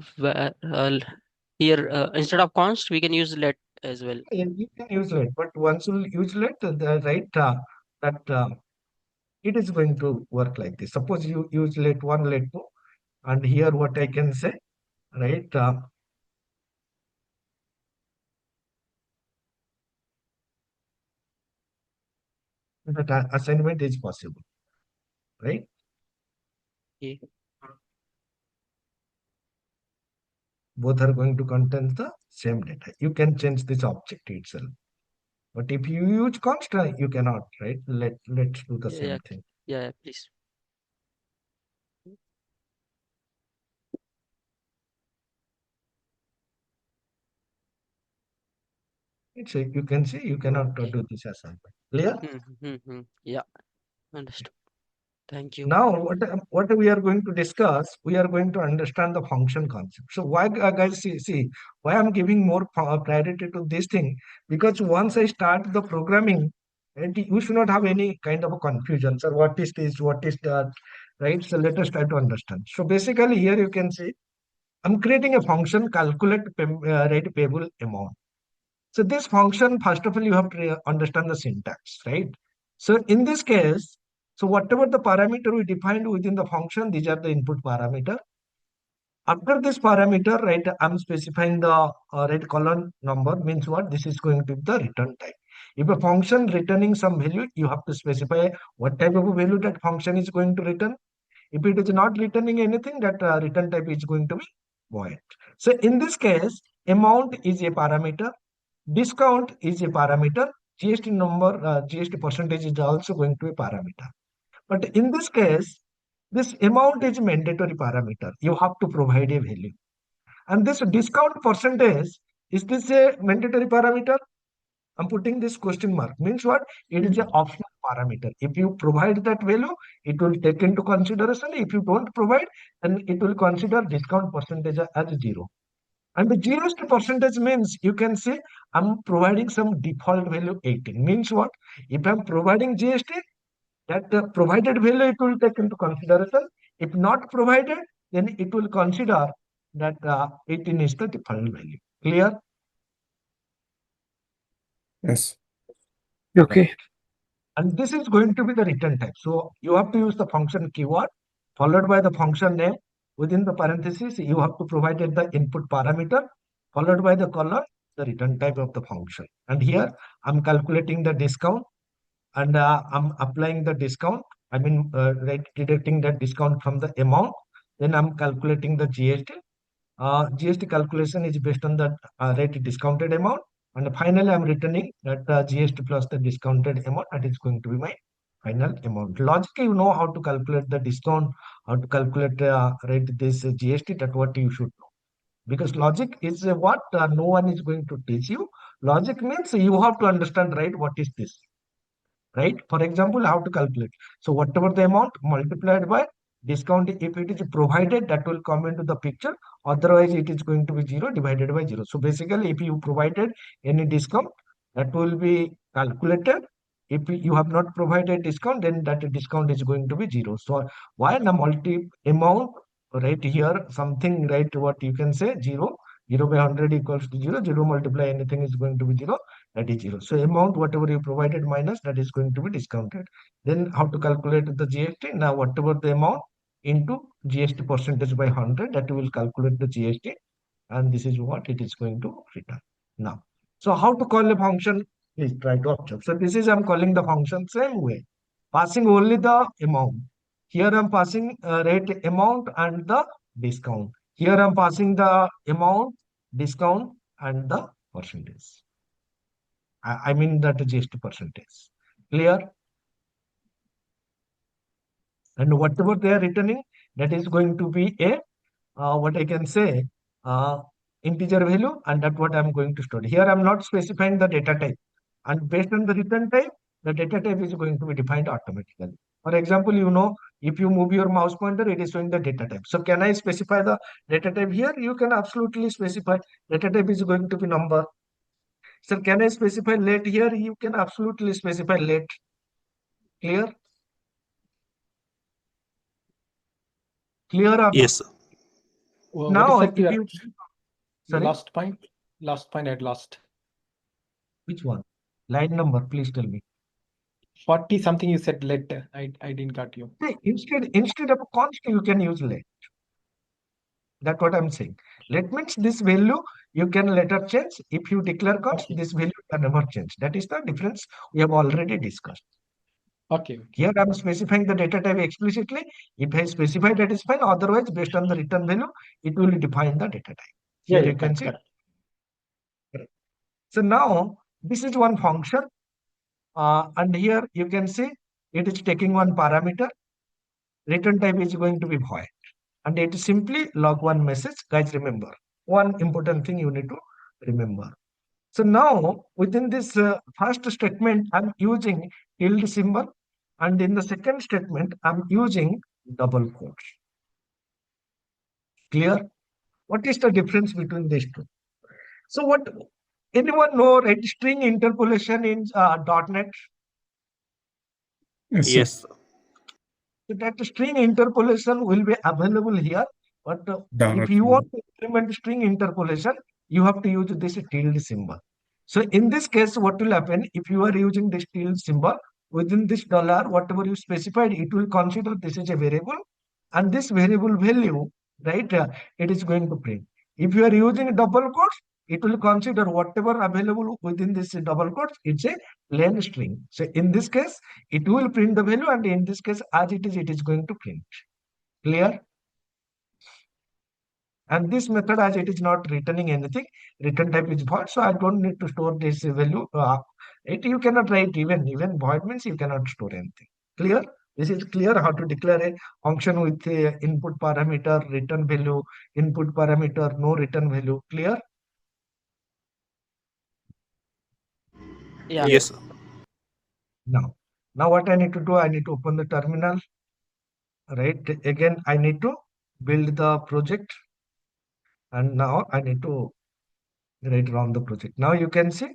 here instead of const, we can use let as well. Yeah, you can use let, but once you use let, the right that it is going to work like this. Suppose you use let one, let two, and here what I can say, right? That assignment is possible, right? Okay. Both are going to contain the same data. You can change this object itself. But if you use const, you cannot, right? Let's do the Yeah, same thing. yeah, please. It's you can see you cannot do this assignment. Clear? Yeah, understood. Thank you. Now, what we are going to discuss, we are going to understand the function concept. So why, guys, see why I'm giving more priority to this thing? Because once I start the programming, and you should not have any kind of a confusion. Sir, what is this? What is that? Right? So let us try to understand. So basically, here you can see I'm creating a function calculate rate payable amount. So this function, first of all, you have to understand the syntax, right? So in this case, so whatever the parameter we defined within the function, these are the input parameter. After this parameter, right, I'm specifying the right column number means what? This is going to be the return type. If a function returning some value, you have to specify what type of value that function is going to return. If it is not returning anything, that return type is going to be void. So in this case, amount is a parameter, discount is a parameter, GST number, GST percentage is also going to be a parameter. But in this case, this amount is mandatory parameter. You have to provide a value. And this discount percentage, is this a mandatory parameter? I'm putting this question mark. Means what? It is an optional parameter. If you provide that value, it will take into consideration. If you don't provide, then it will consider discount percentage as 0. And the GST percentage means you can say I'm providing some default value 18. Means what? If I'm providing GST, that provided value it will take into consideration. If not provided, then it will consider that 18 is the default value. Clear? Yes. Okay. And this is going to be the return type. So you have to use the function keyword followed by the function name. Within the parentheses, you have to provide the input parameter followed by the color, the return type of the function. And here I'm calculating the discount and I'm applying the discount. I mean, right, deducting the discount from the amount. Then I'm calculating the GST. GST calculation is based on the rate discounted amount. And finally, I'm returning that GST plus the discounted amount. That is going to be my final amount. Logically, you know how to calculate the discount, how to calculate rate this GST. That what you should know. Because logic is what no one is going to teach you. Logic means you have to understand, right? What is this? Right? For example, how to calculate. So whatever the amount multiplied by discount, if it is provided, that will come into the picture. Otherwise, it is going to be 0 divided by 0. So basically, if you provided any discount, that will be calculated. If you have not provided discount, then that discount is going to be 0. So why the multi amount right here, something right, what you can say 0, 0 by 100 equals to 0, 0 multiply anything is going to be 0, that is 0. So amount whatever you provided minus that is going to be discounted. Then how to calculate the GST? Now whatever the amount into GST percentage by 100, that will calculate the GST, and this is what it is going to return. Now, so how to call a function? Please try to observe. So this is I'm calling the function same way, passing only the amount. Here I'm passing rate amount and the discount. Here I'm passing the amount, discount, and the percentage. I mean that GST percentage. Clear? And whatever they are returning, that is going to be a what I can say integer value, and that's what I'm going to store. Here I'm not specifying the data type, and based on the return type, the data type is going to be defined automatically. For example, if you move your mouse pointer, it is showing the data type. So can I specify the data type here? You can absolutely specify. Data type is going to be number. So can I specify late here? You can absolutely specify late. Clear? Clear or Yes. not? What Now, is if that you sorry, last point? Last point at last. which one? Line number, please tell me. 40 something you said let. I didn't got you. See, instead of const, you can use let. That's what I'm saying. Let means this value you can later change. If you declare const, Okay. this value can never change. That is the difference we have already discussed. Okay. Here I'm specifying the data type explicitly. If I specify, that is fine. Otherwise, based on the return value, it will define the data type. Yeah, Here yeah, you can correct, see. correct. So now this is one function, and here you can see it is taking one parameter. Return type is going to be void, and it is simply log one message. Guys, remember one important thing you need to remember. So now within this first statement, I'm using tilde symbol, and in the second statement, I'm using double quotes. Clear? What is the difference between these two? So what? Anyone know right string interpolation in .NET? Yes, sir. Yes. So that string interpolation will be available here. But if you Directly. want to implement string interpolation, you have to use this tilde symbol. So in this case, what will happen if you are using this tilde symbol within this dollar, whatever you specified, it will consider this is a variable, and this variable value, right? It is going to print. If you are using double quotes, it will consider whatever available within this double quotes. It's a plain string. So in this case, it will print the value, and in this case, as it is going to print. Clear? And this method, as it is not returning anything, return type is void, so I don't need to store this value. You cannot write even void means you cannot store anything. Clear? This is clear how to declare a function with a input parameter, return value, input parameter, no return value. Clear? Yeah. Yes. Now what I need to do, I need to open the terminal. Right? Again, I need to build the project, and now I need to run the project. Now you can see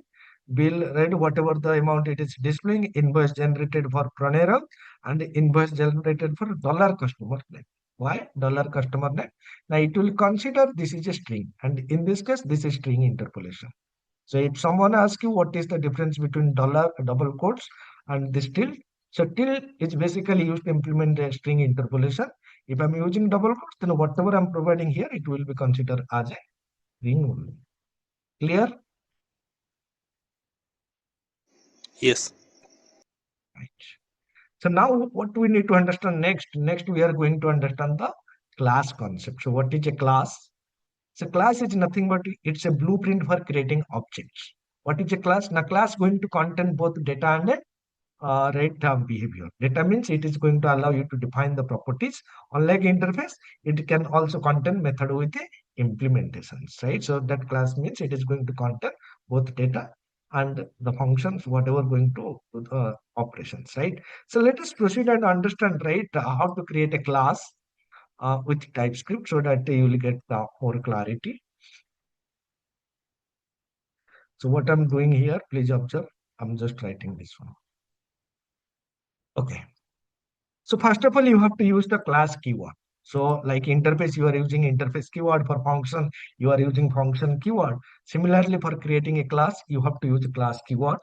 bill, right? Whatever the amount it is displaying, invoice generated for Pronera and invoice generated for dollar customer name. Why dollar customer name? Now it will consider this is a string, and in this case, this is string interpolation. So if someone asks you what is the difference between dollar double quotes and this tilde, so tilde is basically used to implement a string interpolation. If I'm using double quotes, then whatever I'm providing here, it will be considered as a string only. Clear? Yes. Right. So now what we need to understand next? Next, we are going to understand the class concept. So what is a class? So class is nothing but it's a blueprint for creating objects. What is a class? Now class going to contain both data and behavior. Data means it is going to allow you to define the properties. Unlike interface, it can also contain method with the implementations, right? So that class means it is going to contain both data and the functions, whatever going to do the operations, right? So let us proceed and understand, right, how to create a class with TypeScript so that you will get more clarity. So what I'm doing here, please observe, I'm just writing this one. Okay. So first of all, you have to use the class keyword. So like interface, you are using interface keyword. For function, you are using function keyword. Similarly, for creating a class, you have to use a class keyword.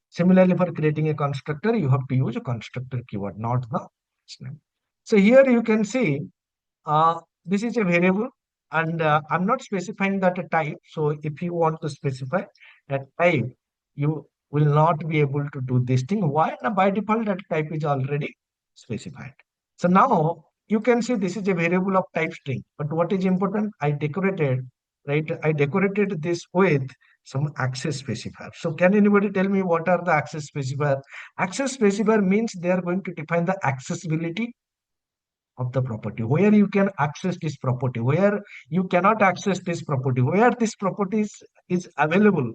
Similarly, for creating a constructor, you have to use a constructor keyword, not the name. So here you can see this is a variable, and I'm not specifying that a type. So if you want to specify a type, you will not be able to do this thing. Why? Now, by default, that type is already specified. So now you can see this is a variable of type string. But what is important? I decorated, right? I decorated this with some access specifier. So can anybody tell me what are the access specifier? Access specifier means they are going to define the accessibility of the property, where you can access this property, where you cannot access this property, where this property is available.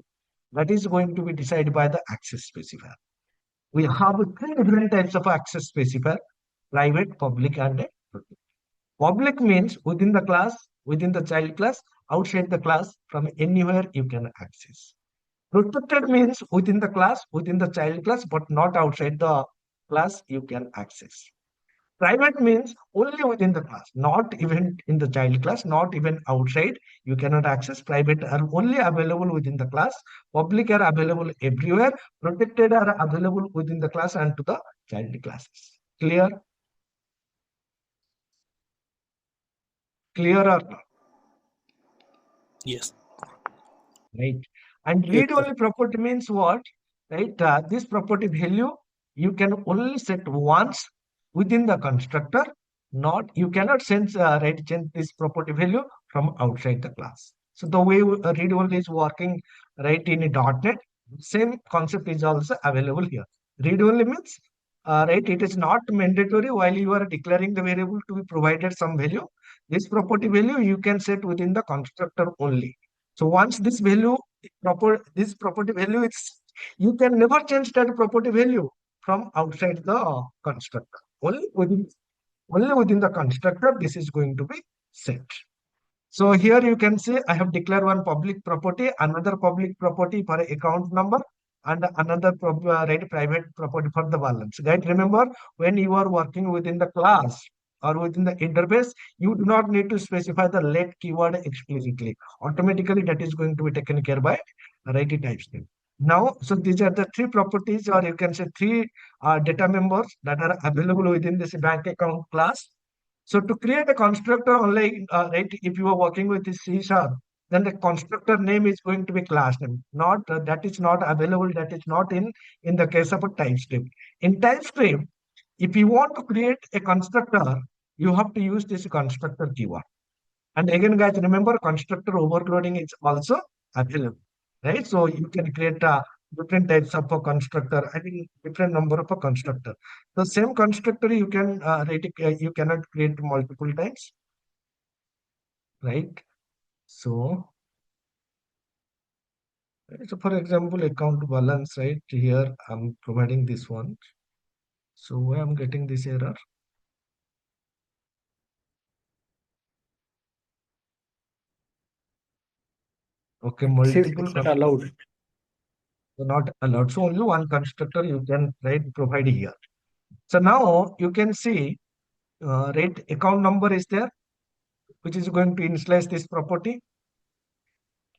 That is going to be decided by the access specifier. We have three different types of access specifier: private, public, and protected. Public means within the class, within the child class, outside the class, from anywhere you can access. Protected means within the class, within the child class, but not outside the class you can access. Private means only within the class, not even in the child class, not even outside. You cannot access. Private are only available within the class. Public are available everywhere. Protected are available within the class and to the child classes. Clear? Clear or not? Yes. Right. And Yes, sir. read-only property means what? Right. This property value you can only set once within the constructor. Not you cannot change change this property value from outside the class. So the way read-only is working right in a .NET, same concept is also available here. Read-only means it is not mandatory while you are declaring the variable to be provided some value. This property value you can set within the constructor only. So once this value this property value is, you can never change that property value from outside the constructor. Only within the constructor this is going to be set. So here you can see I have declared one public property, another public property for account number, and another private property for the balance. Right? Remember, when you are working within the class or within the interface, you do not need to specify the let keyword explicitly. Automatically, that is going to be taken care by TypeScript. Now, so these are the three properties, or you can say three data members that are available within this bank account class. So to create a constructor only, if you are working with this C#, then the constructor name is going to be class name. Not that is not available. That is not in the case of a TypeScript. In TypeScript, if you want to create a constructor, you have to use this constructor keyword. And again, guys, remember constructor overloading is also available, right? So you can create different types of a constructor. I mean, different number of a constructor. The same constructor you can you cannot create multiple times, right? So, so for example, account balance, right? Here I'm providing this one. So why I'm getting this error? Okay, It says multiple it's not allowed. not allowed. So only one constructor you can provide here. So now you can see account number is there, which is going to initialize this property.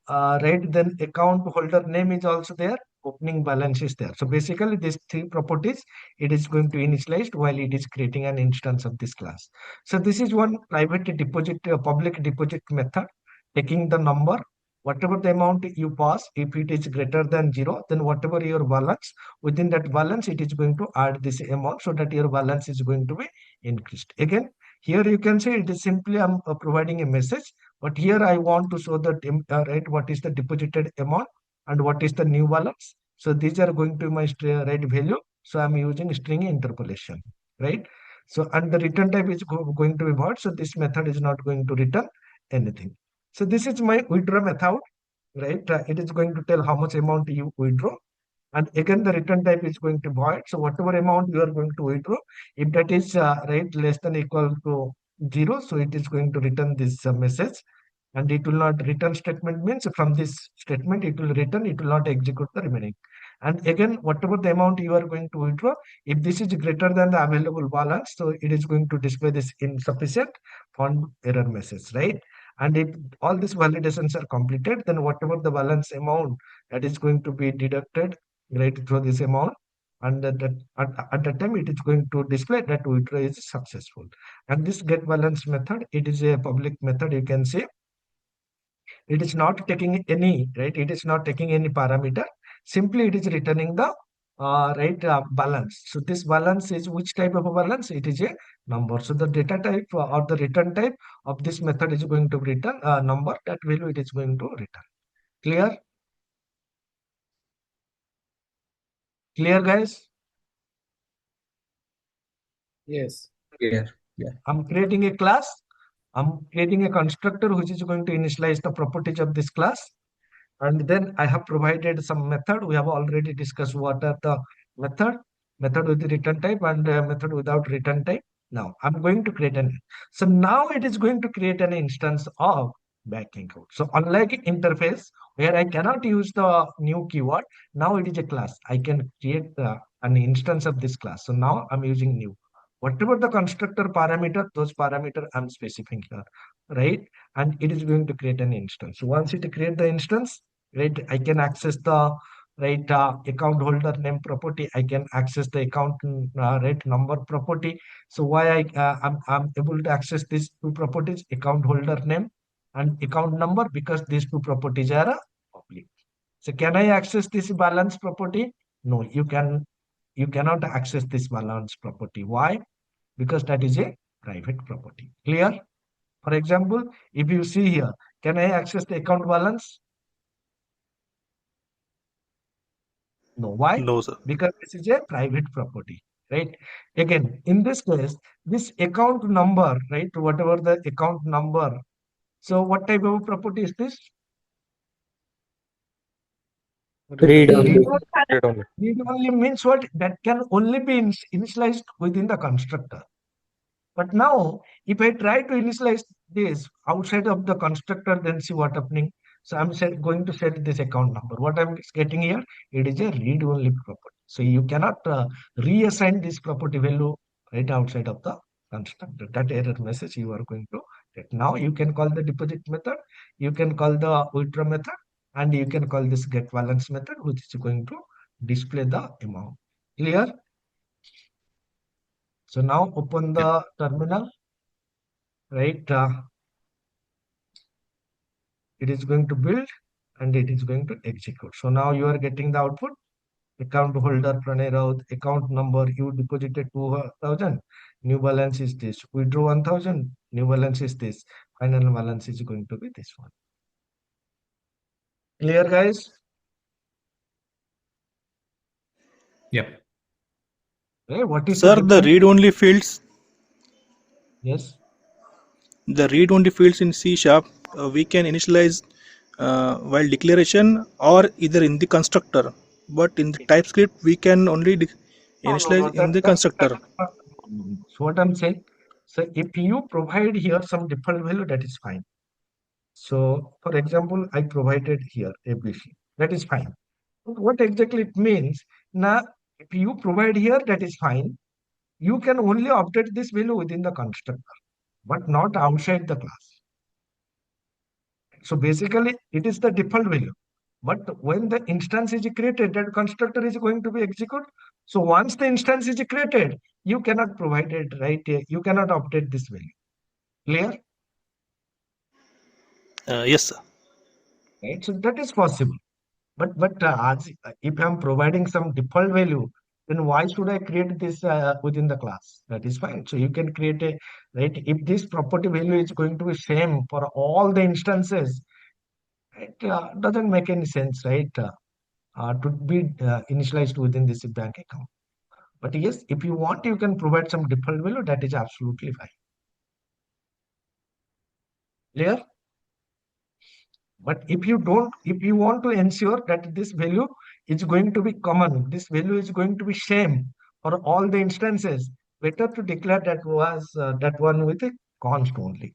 Then account holder name is also there, opening balance is there. So basically these three properties, it is going to initialize while it is creating an instance of this class. So this is one private deposit, public deposit method, taking the number, whatever the amount you pass, if it is greater than 0, then whatever your balance, within that balance, it is going to add this amount so that your balance is going to be increased. Again, here you can see it is simply I'm providing a message, but here I want to show that what is the deposited amount and what is the new balance. So these are going to my value. So I'm using string interpolation, right? So and the return type is going to be void. So this method is not going to return anything. So this is my withdraw method, right? It is going to tell how much amount you withdraw. And again, the return type is going to void. So whatever amount you are going to withdraw, if that is less than equal to 0, so it is going to return this message. And it will not return statement means from this statement it will return, it will not execute the remaining. And again, whatever the amount you are going to withdraw, if this is greater than the available balance, so it is going to display this insufficient fund error message, right? And if all these validations are completed, then whatever the balance amount that is going to be deducted right through this amount, and at that time it is going to display that withdraw is successful. And this get balance method, it is a public method, you can say. It is not taking any, right? It is not taking any parameter. Simply it is returning the balance. So this balance is which type of a balance? It is a number. So the data type or the return type of this method is going to return a number. That value it is going to return. Clear? Clear, guys? Yes. Clear. Yeah. I'm creating a class. I'm creating a constructor which is going to initialize the properties of this class. And then I have provided some method. We have already discussed what are the method with the return type and method without return type. Now I'm going to create so now it is going to create an instance of backing code. So unlike interface where I cannot use the new keyword, now it is a class. I can create an instance of this class. So now I'm using new. Whatever the constructor parameter, those parameter I'm specifying here, right? And it is going to create an instance. So once it create the instance, right, I can access the account holder name property. I can access the account number property. So why I'm able to access these two properties, account holder name and account number, because these two properties are public. So can I access this balance property? No, you cannot access this balance property. Why? Because that is a private property. Clear? For example, if you see here, can I access the account balance? No. Why? No, sir. Because this is a private property, right? Again, in this case, this account number, right? Whatever the account number. So what type of property is this? Read Read only. only. Read only. Read only means what? That can only be initialized within the constructor. But now, if I try to initialize this outside of the constructor, then see what happening. So I'm going to set this account number. What I'm getting here, it is a read-only property. So you cannot reassign this property value right outside of the constructor. That error message you are going to get. Now you can call the deposit method, you can call the withdraw method, and you can call this get balance method, which is going to display the amount. Clear? So now open the terminal, right? It is going to build and it is going to execute. So now you are getting the output. Account holder Pranay Raut, account number you deposited 2,000. New balance is this. Withdraw 1,000. New balance is this. Final balance is going to be this one. Clear, guys? Yep. Okay, what is Sir, the the difference? read-only fields, Yes. the read-only fields in C sharp, we can initialize while declaration or either in the constructor. But in the TypeScript, we can only No. initialize in the constructor. So what I'm saying, so if you provide here some default value, that is fine. So for example, I provided here ABC. That is fine. What exactly it means? Now, if you provide here, that is fine. You can only update this value within the constructor, but not outside the class. So basically, it is the default value. But when the instance is created, that constructor is going to be executed. So once the instance is created, you cannot provide it, right? You cannot update this value. Clear? Yes, sir. Right? So that is possible. But if I'm providing some default value, then why should I create this within the class? That is fine. So you can create a, right? If this property value is going to be same for all the instances, it doesn't make any sense, right? To be initialized within this bank account. But yes, if you want, you can provide some default value. That is absolutely fine. Clear? But if you don't, if you want to ensure that this value is going to be common, this value is going to be same for all the instances, better to declare that was that one with a const only.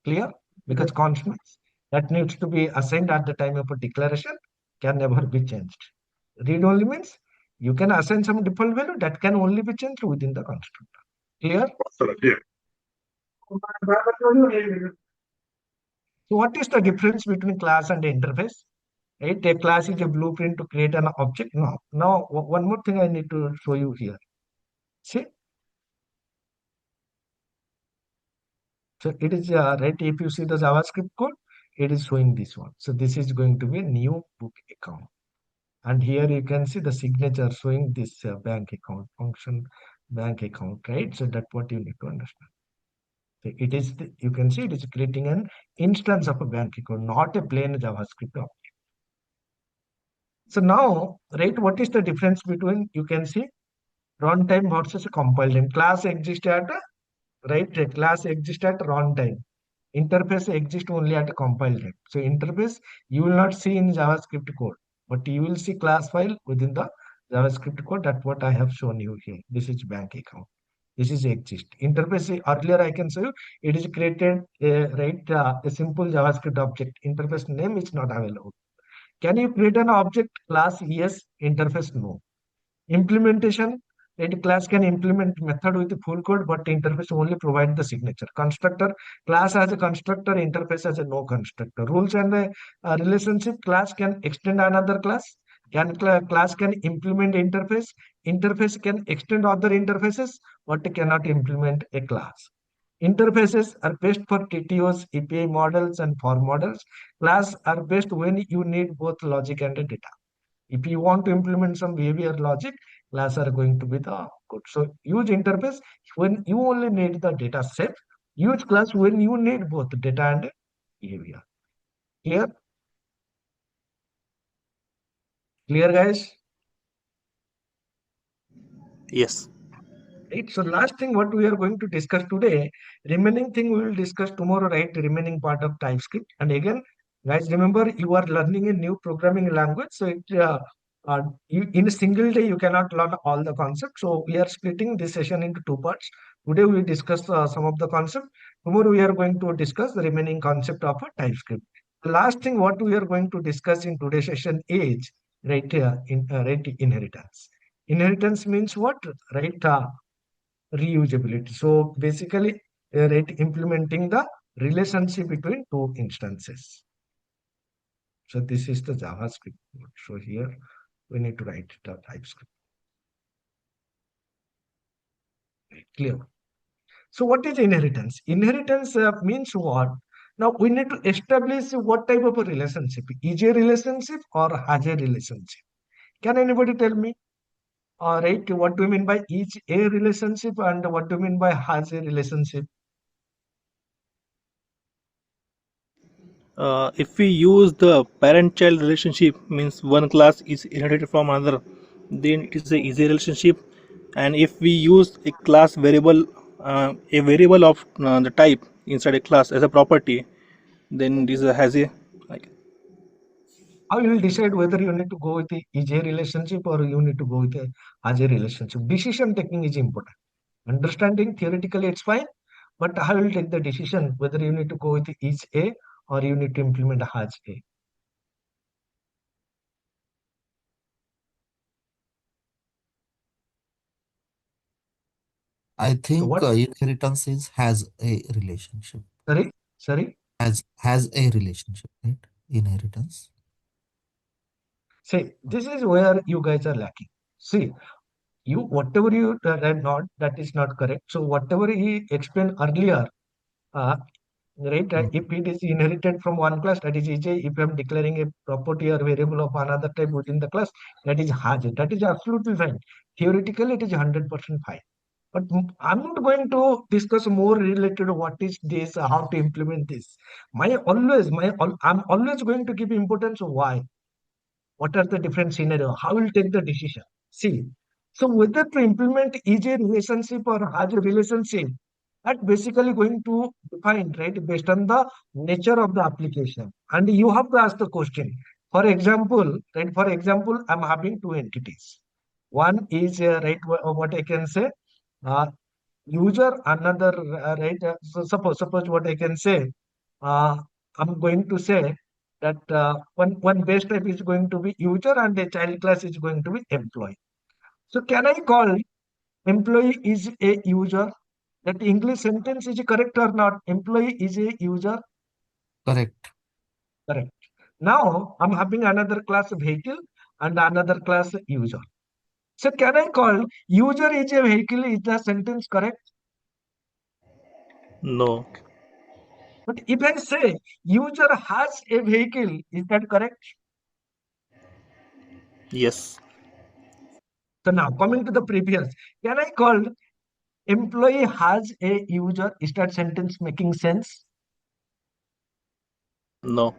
Clear? Because constants that needs to be assigned at the time of a declaration can never be changed. Read only means you can assign some default value that can only be changed within the constructor. Clear? So what is the difference between class and interface? Right? A class is a blueprint to create an object. Now, one more thing I need to show you here. See? So it is right. If you see the JavaScript code, it is showing this one. So this is going to be a new book account. And here you can see the signature showing this bank account function, bank account, right? So that's what you need to understand. So it is, you can see it is creating an instance of a bank account, not a plain JavaScript object. So now, right, what is the difference between, you can see, runtime versus a compile time? Class exists at, right, a class exists at runtime. Interface exists only at compile time. So interface you will not see in JavaScript code, but you will see class file within the JavaScript code. That's what I have shown you here. This is bank account. This is exist. Interface earlier I can show you. It is created a simple JavaScript object. Interface name is not available. Can you create an object class? Yes. Interface no. Implementation, that class can implement method with the full code, but interface only provide the signature. Constructor, class has a constructor, interface has a no constructor. Rules and relationship, class can extend another class. Class can implement interface. Interface can extend other interfaces, but cannot implement a class. Interfaces are best for TTOs, API models, and for models. Class are best when you need both logic and data. If you want to implement some behavior logic, class are going to be the good. So use interface when you only need the data set. Use class when you need both data and behavior. Clear? Clear, guys? Yes. Right. So last thing what we are going to discuss today, remaining thing we will discuss tomorrow, right? The remaining part of TypeScript. And again, guys, remember you are learning a new programming language. So in a single day, you cannot learn all the concepts. So we are splitting this session into two parts. Today we discuss some of the concept. Tomorrow we are going to discuss the remaining concept of a TypeScript. The last thing what we are going to discuss in today's session is inheritance. Inheritance means what? Right? Reusability. So basically, implementing the relationship between two instances. So this is the JavaScript code. So here we need to write the TypeScript. Clear. So what is inheritance? Inheritance means what? Now we need to establish what type of a relationship. Is a relationship or has a relationship? Can anybody tell me? Right, what do you mean by is a relationship and what do you mean by has a relationship? If we use the parent-child relationship, means one class is inherited from another, then it is a easy relationship. And if we use a variable of the type inside a class as a property, then this has a like. How you will decide whether you need to go with the is a relationship or you need to go with a has a relationship? Decision taking is important. Understanding theoretically it's fine, but how will take the decision whether you need to go with the is a or you need to implement a has a? I So think what? inheritance has a relationship. Sorry. Has a relationship, right? Inheritance. See, this is where you guys are lacking. See, you whatever you read not that is not correct. So whatever he explained earlier, uh, right? If it is inherited from one class, that is EJ. If I'm declaring a property or variable of another type within the class, that is has. That is absolutely fine. Theoretically, it is 100% fine. But I'm not going to discuss more related to what is this, how to implement this. I'm always going to give importance of why. What are the different scenarios? How will take the decision? See, so whether to implement is a relationship or has a relationship, that basically going to define, right, based on the nature of the application. And you have to ask the question. For example, right, for example, I'm having two entities. One is, what I can say, uh, user, another, so suppose what I can say, uh, I'm going to say that one base type is going to be user and a child class is going to be employee. So can I call employee is a user? That English sentence is correct or not? Employee is a user? Correct. Correct. Now I'm having another class vehicle and another class user. So can I call user is a vehicle? Is the sentence correct? No. But if I say user has a vehicle, is that correct? Yes. So now coming to the previous, can I call employee has a user? Is that sentence making sense? No.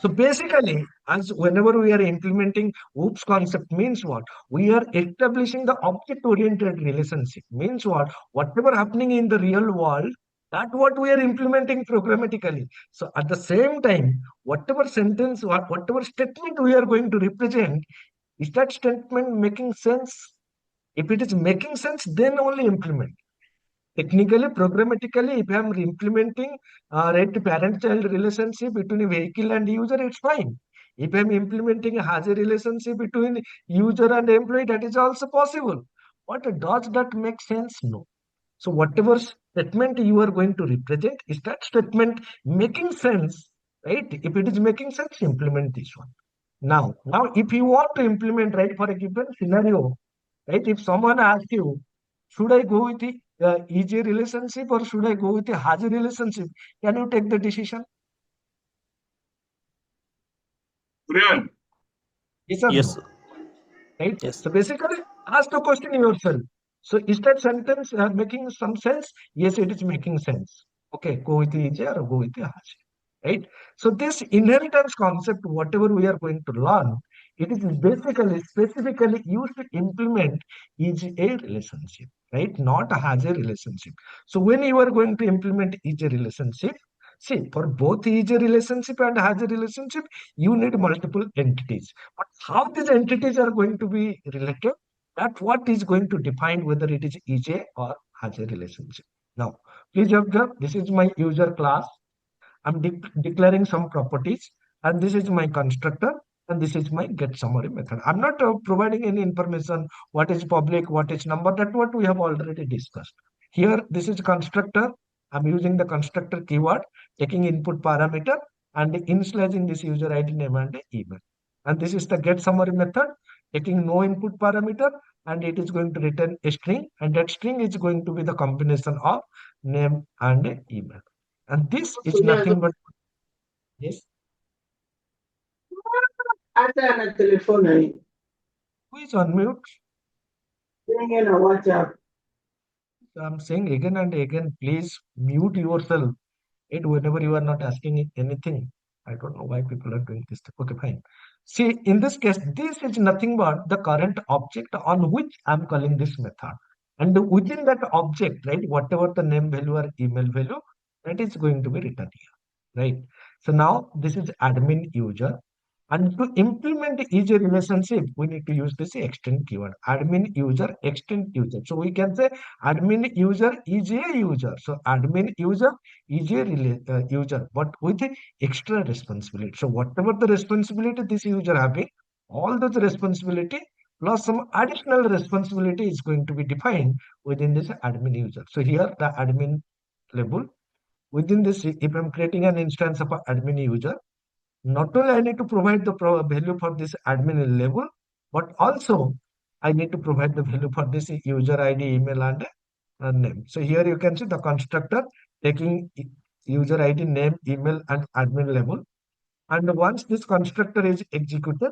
So basically, as whenever we are implementing OOPS concept means what? We are establishing the object-oriented relationship. Means what? Whatever happening in the real world, that what we are implementing programmatically. So at the same time, whatever sentence, whatever statement we are going to represent, is that statement making sense? If it is making sense, then only implement. Technically, programmatically, if I am implementing right parent-child relationship between a vehicle and user, it's fine. If I'm implementing has a relationship between user and employee, that is also possible. But does that make sense? No. So whatever statement you are going to represent, is that statement making sense, right? If it is making sense, implement this one. Now, if you want to implement, right, for a given scenario, right, if someone asks you, should I go with the easy relationship or should I go with the has a relationship? Can you take the decision? Yes or Yes. no? Right? Yes. So basically, ask the question yourself. So is that sentence making some sense? Yes, it is making sense. Okay, go with the easy or go with the has. Right? So this inheritance concept, whatever we are going to learn, it is basically specifically used to implement is a relationship, right? Not has a relationship. So when you are going to implement is a relationship, see, for both is a relationship and has a relationship, you need multiple entities. But how these entities are going to be related, that what is going to define whether it is a or has a relationship. Now, please observe, this is my user class. I'm declaring some properties, and this is my constructor, and this is my get summary method. I'm not providing any information, what is public, what is number, that what we have already discussed. Here, this is constructor. I'm using the constructor keyword, taking input parameter, and initializing this user ID name and email. And this is the get summary method, taking no input parameter, and it is going to return a string, and that string is going to be the combination of name and email. And this is nothing but yes. Hata na telefoni. Who is on mute? Yeye na WhatsApp. I'm saying again and again, please mute yourself. It whenever you are not asking anything. I don't know why people are doing this. Okay, fine. See, in this case, this is nothing but the current object on which I'm calling this method. And within that object, right, whatever the name value or email value, that is going to be written here, right? So now this is admin user. And to implement the user relationship, we need to use this extend keyword. Admin user, extend user. So we can say admin user is a user. So admin user is a user, but with extra responsibility. So whatever the responsibility this user having, all those responsibility plus some additional responsibility is going to be defined within this admin user. So here the admin label. Within this, if I'm creating an instance of an admin user, not only I need to provide the value for this admin label, but also I need to provide the value for this user ID, email, and name. So here you can see the constructor taking user ID, name, email, and admin label. And once this constructor is executed,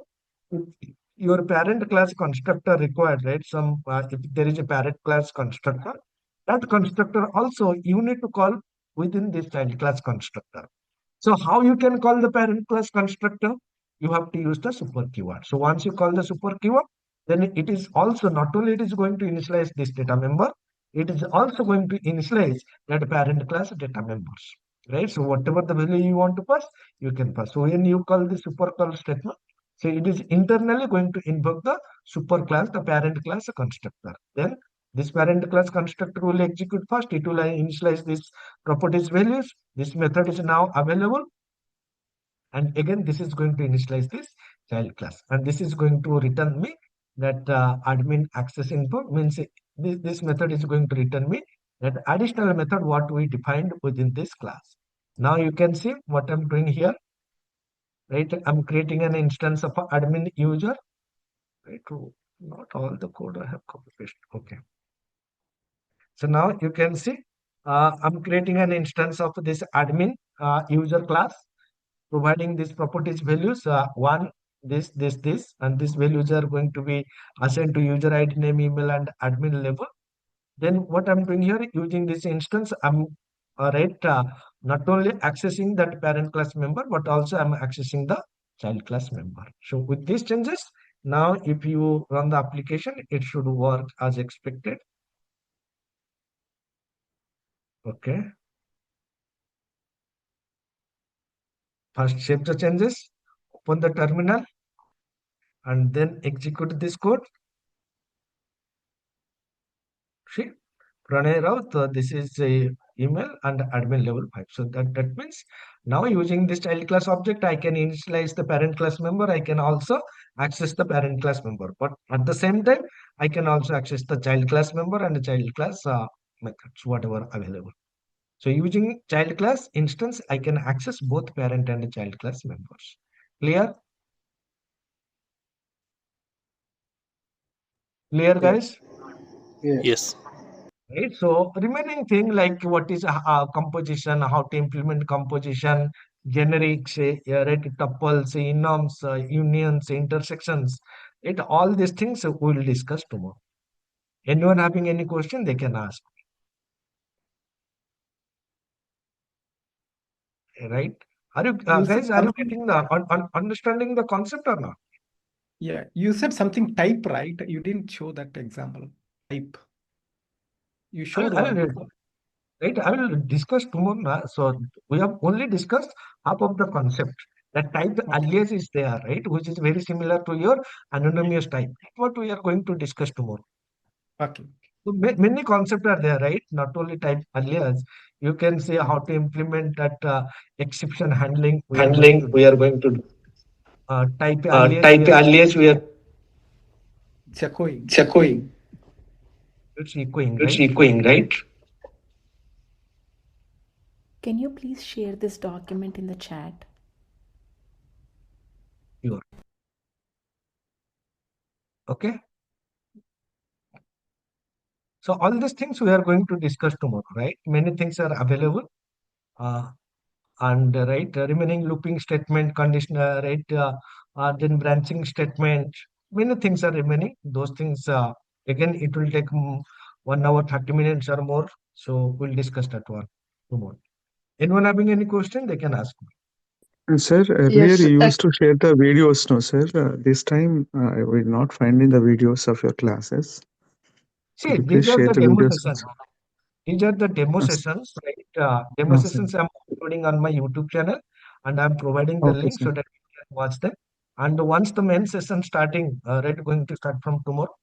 your parent class constructor required, right? Some if there is a parent class constructor, that constructor also you need to call within this child class constructor. So how you can call the parent class constructor? You have to use the super keyword. So once you call the super keyword, then it is also not only it is going to initialize this data member, it is also going to initialize that parent class data members. Right? So whatever the value you want to pass, you can pass. So when you call the super call statement, so it is internally going to invoke the super class, the parent class constructor. Then this parent class constructor will execute first. It will initialize this properties values. This method is now available. And again, this is going to initialize this child class. And this is going to return me that admin access info means this method is going to return me that additional method what we defined within this class. Now you can see what I'm doing here. Right, I'm creating an instance of admin user. Right, not all the code I have copy paste. Okay. So now you can see I'm creating an instance of this admin user class, providing these properties values 1, this, and these values are going to be assigned to user ID, name, email, and admin level. Then what I'm doing here, using this instance, I'm not only accessing that parent class member, but also I'm accessing the child class member. So with these changes, now if you run the application, it should work as expected. Okay. First save the changes, open the terminal, and then execute this code. See, Pranay Raut, this is a email and admin level 5. So that means now using this child class object, I can initialize the parent class member. I can also access the parent class member. But at the same time, I can also access the child class member and the child class methods, whatever available. So using child class instance, I can access both parent and child class members. Clear? Clear, guys? Yes. Right. So remaining thing like what is composition, how to implement composition, generics, right, tuples, enums, unions, intersections, it all these things we will discuss tomorrow. Anyone having any question, they can ask. Right? Are you guys? Are you getting the understanding the concept or not? Yeah, you said something type, right? You didn't show that example. Type. You showed one. Right, I will discuss tomorrow. So we have only discussed half of the concept. That type alias is there, right? Which is very similar to your anonymous type. That's what we are going to discuss tomorrow. Okay. So many concepts are there, right? Not only type alias. You can say how to implement that exception handling. We are going to do. Type alias. Type alias we are It's echoing, right? Can you please share this document in the chat? Sure. Okay. So all these things we are going to discuss tomorrow, right? Many things are available. And remaining looping statement, conditional, then branching statement, many things are remaining. Those things again it will take 1 hour 30 minutes or more. So we'll discuss that one tomorrow. Anyone having any question, they can ask me. Sir, earlier you used to share the videos, no, sir? This time I will not finding the videos of your classes. See, Could you these please are share the the demo videos? sessions. These are the demo Yes. sessions, right? Demo Sir. sessions I'm uploading on my YouTube channel, and I'm providing the Okay, link so sir. that you can watch them. And once the main session starting, going to start from tomorrow,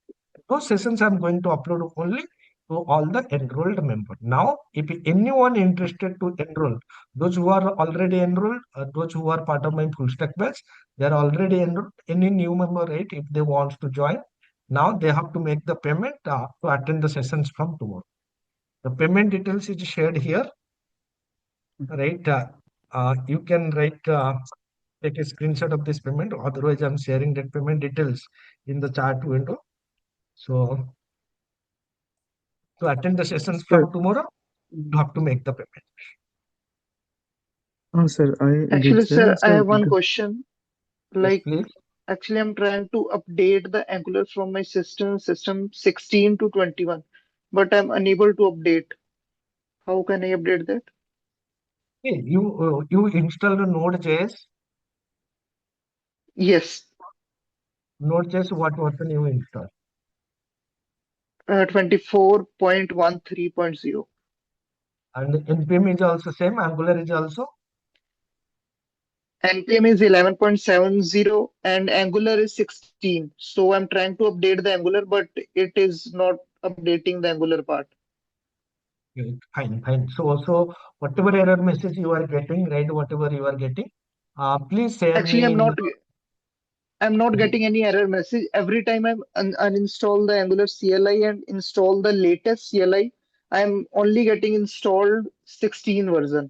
those sessions I'm going to upload only to all the enrolled members. Now, if anyone interested to enroll, those who are already enrolled, those who are part of my full stack batch, they are already enrolled. Any new member, right? If they want to join, now they have to make the payment to attend the sessions from tomorrow. The payment details is shared here, right? You can take a screenshot of this payment. Otherwise, I'm sharing that payment details in the chat window. So to attend the sessions from tomorrow, you have to make the payment. Oh, sir, I did Actually, sir, just I have one question. Yes, Like, please. actually, I'm trying to update the Angular from my system 16 to 21, but I'm unable to update. How can I update that? Hey, you installed Node.js. Yes, Node.js, what version you install? 24.13.0. And NPM is also same. Angular is also. NPM is 11.70 and Angular is 16. So I'm trying to update the Angular, but it is not updating the Angular part. Okay, fine. So whatever error message you are getting, right? Whatever you are getting, please share Actually, me in the. I'm not getting any error message. Every time I uninstall the Angular CLI and install the latest CLI, I'm only getting installed 16 version.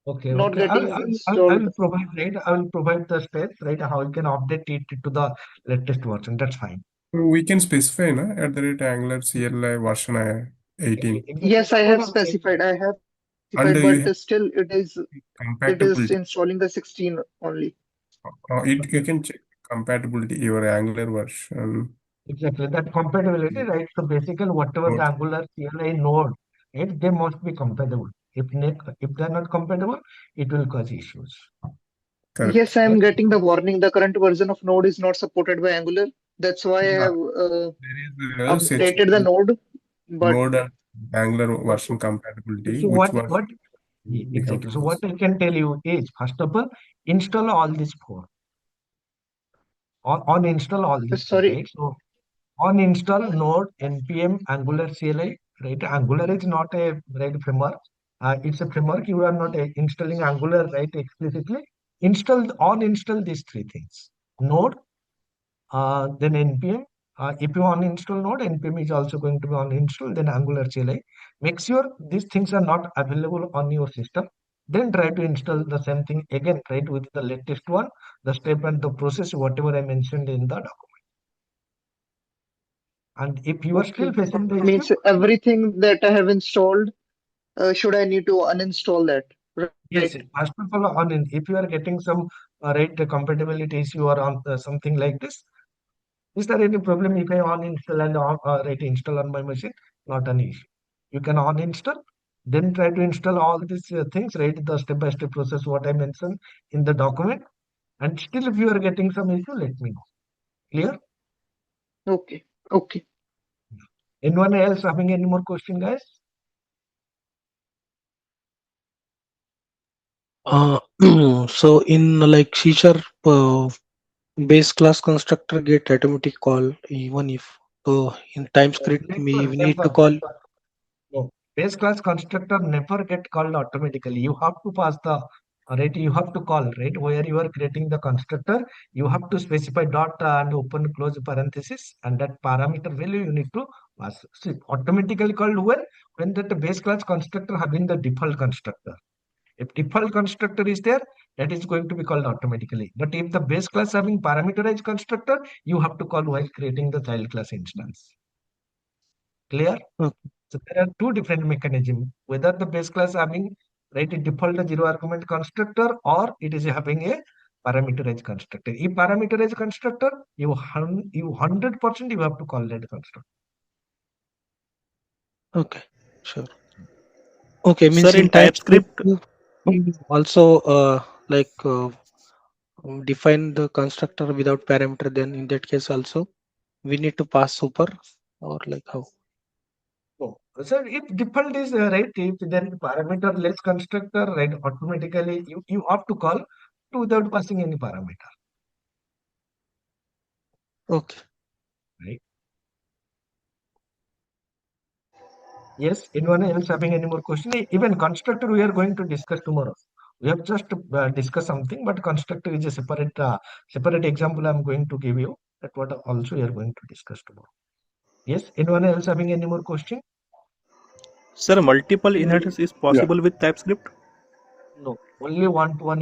Okay. Not I getting will installed. provide, right? I will provide the steps, right? How you can update it to the latest version. That's fine. We can specify, na, at the rate Angular CLI version 18. Yes, I Code have of the- specified. And But you have still it is compatibility. installing the 16 only. You can check compatibility your Angular version. Exactly, that compatibility, right? So basically, whatever the Angular CLI node, right, they must be compatible. If they're not compatible, it will cause issues. Yes, I am getting the warning. The current version of Node is not supported by Angular. That's why I have There is a section updated the Node. But Node and Angular version compatibility, So which what was exactly? So what I can tell you is, first of all, install all these four. On install all these four, sorry. right? So on install Node, npm, Angular CLI, right? Angular is not a right framework. It's a framework. You are not installing Angular, right? Explicitly on install these three things: Node, then npm. If you uninstall Node, npm is also going to be uninstalled. Then Angular CLI. Make sure these things are not available on your system. Then try to install the same thing again, right, with the latest one, the step and the process, whatever I mentioned in the document. And if you are still facing the issue, Means everything that I have installed, should I need to uninstall that? yes, first of all, if you are getting some right compatibility issue or on something like this, is there any problem if I uninstall and right install on my machine? Not an issue. You can uninstall, then try to install all these things, right? The step-by-step process what I mentioned in the document. And still, if you are getting some issue, let me know. Clear? Okay. Okay. Anyone else having any more question, guys? So in like C#, base class constructor get automatic call even if in TypeScript we need to call. No, base class constructor never get called automatically. You have to pass the right. You have to call right where you are creating the constructor. You have to specify dot and open close parenthesis, and that parameter value you need to pass. See, automatically called when that base class constructor having the default constructor. If default constructor is there, that is going to be called automatically. But if the base class having parameterized constructor, you have to call while creating the child class instance. Clear? So there are two different mechanisms, whether the base class having right a default zero argument constructor or it is having a parameterized constructor. If parameterized constructor, you 100% you have to call that constructor. Okay, sure. Okay, means Sir, in in TypeScript, also like define the constructor without parameter, then in that case also we need to pass super or like how? So if default is right, if then parameter less constructor, right, automatically you have to call to without passing any parameter. Okay. Right. Yes, anyone else having any more question? Even constructor we are going to discuss tomorrow. We have just discussed something, but constructor is a separate example I'm going to give you. That what also we are going to discuss tomorrow. Yes, anyone else having any more question? sir, multiple inheritance is possible with TypeScript? No, only one-to-one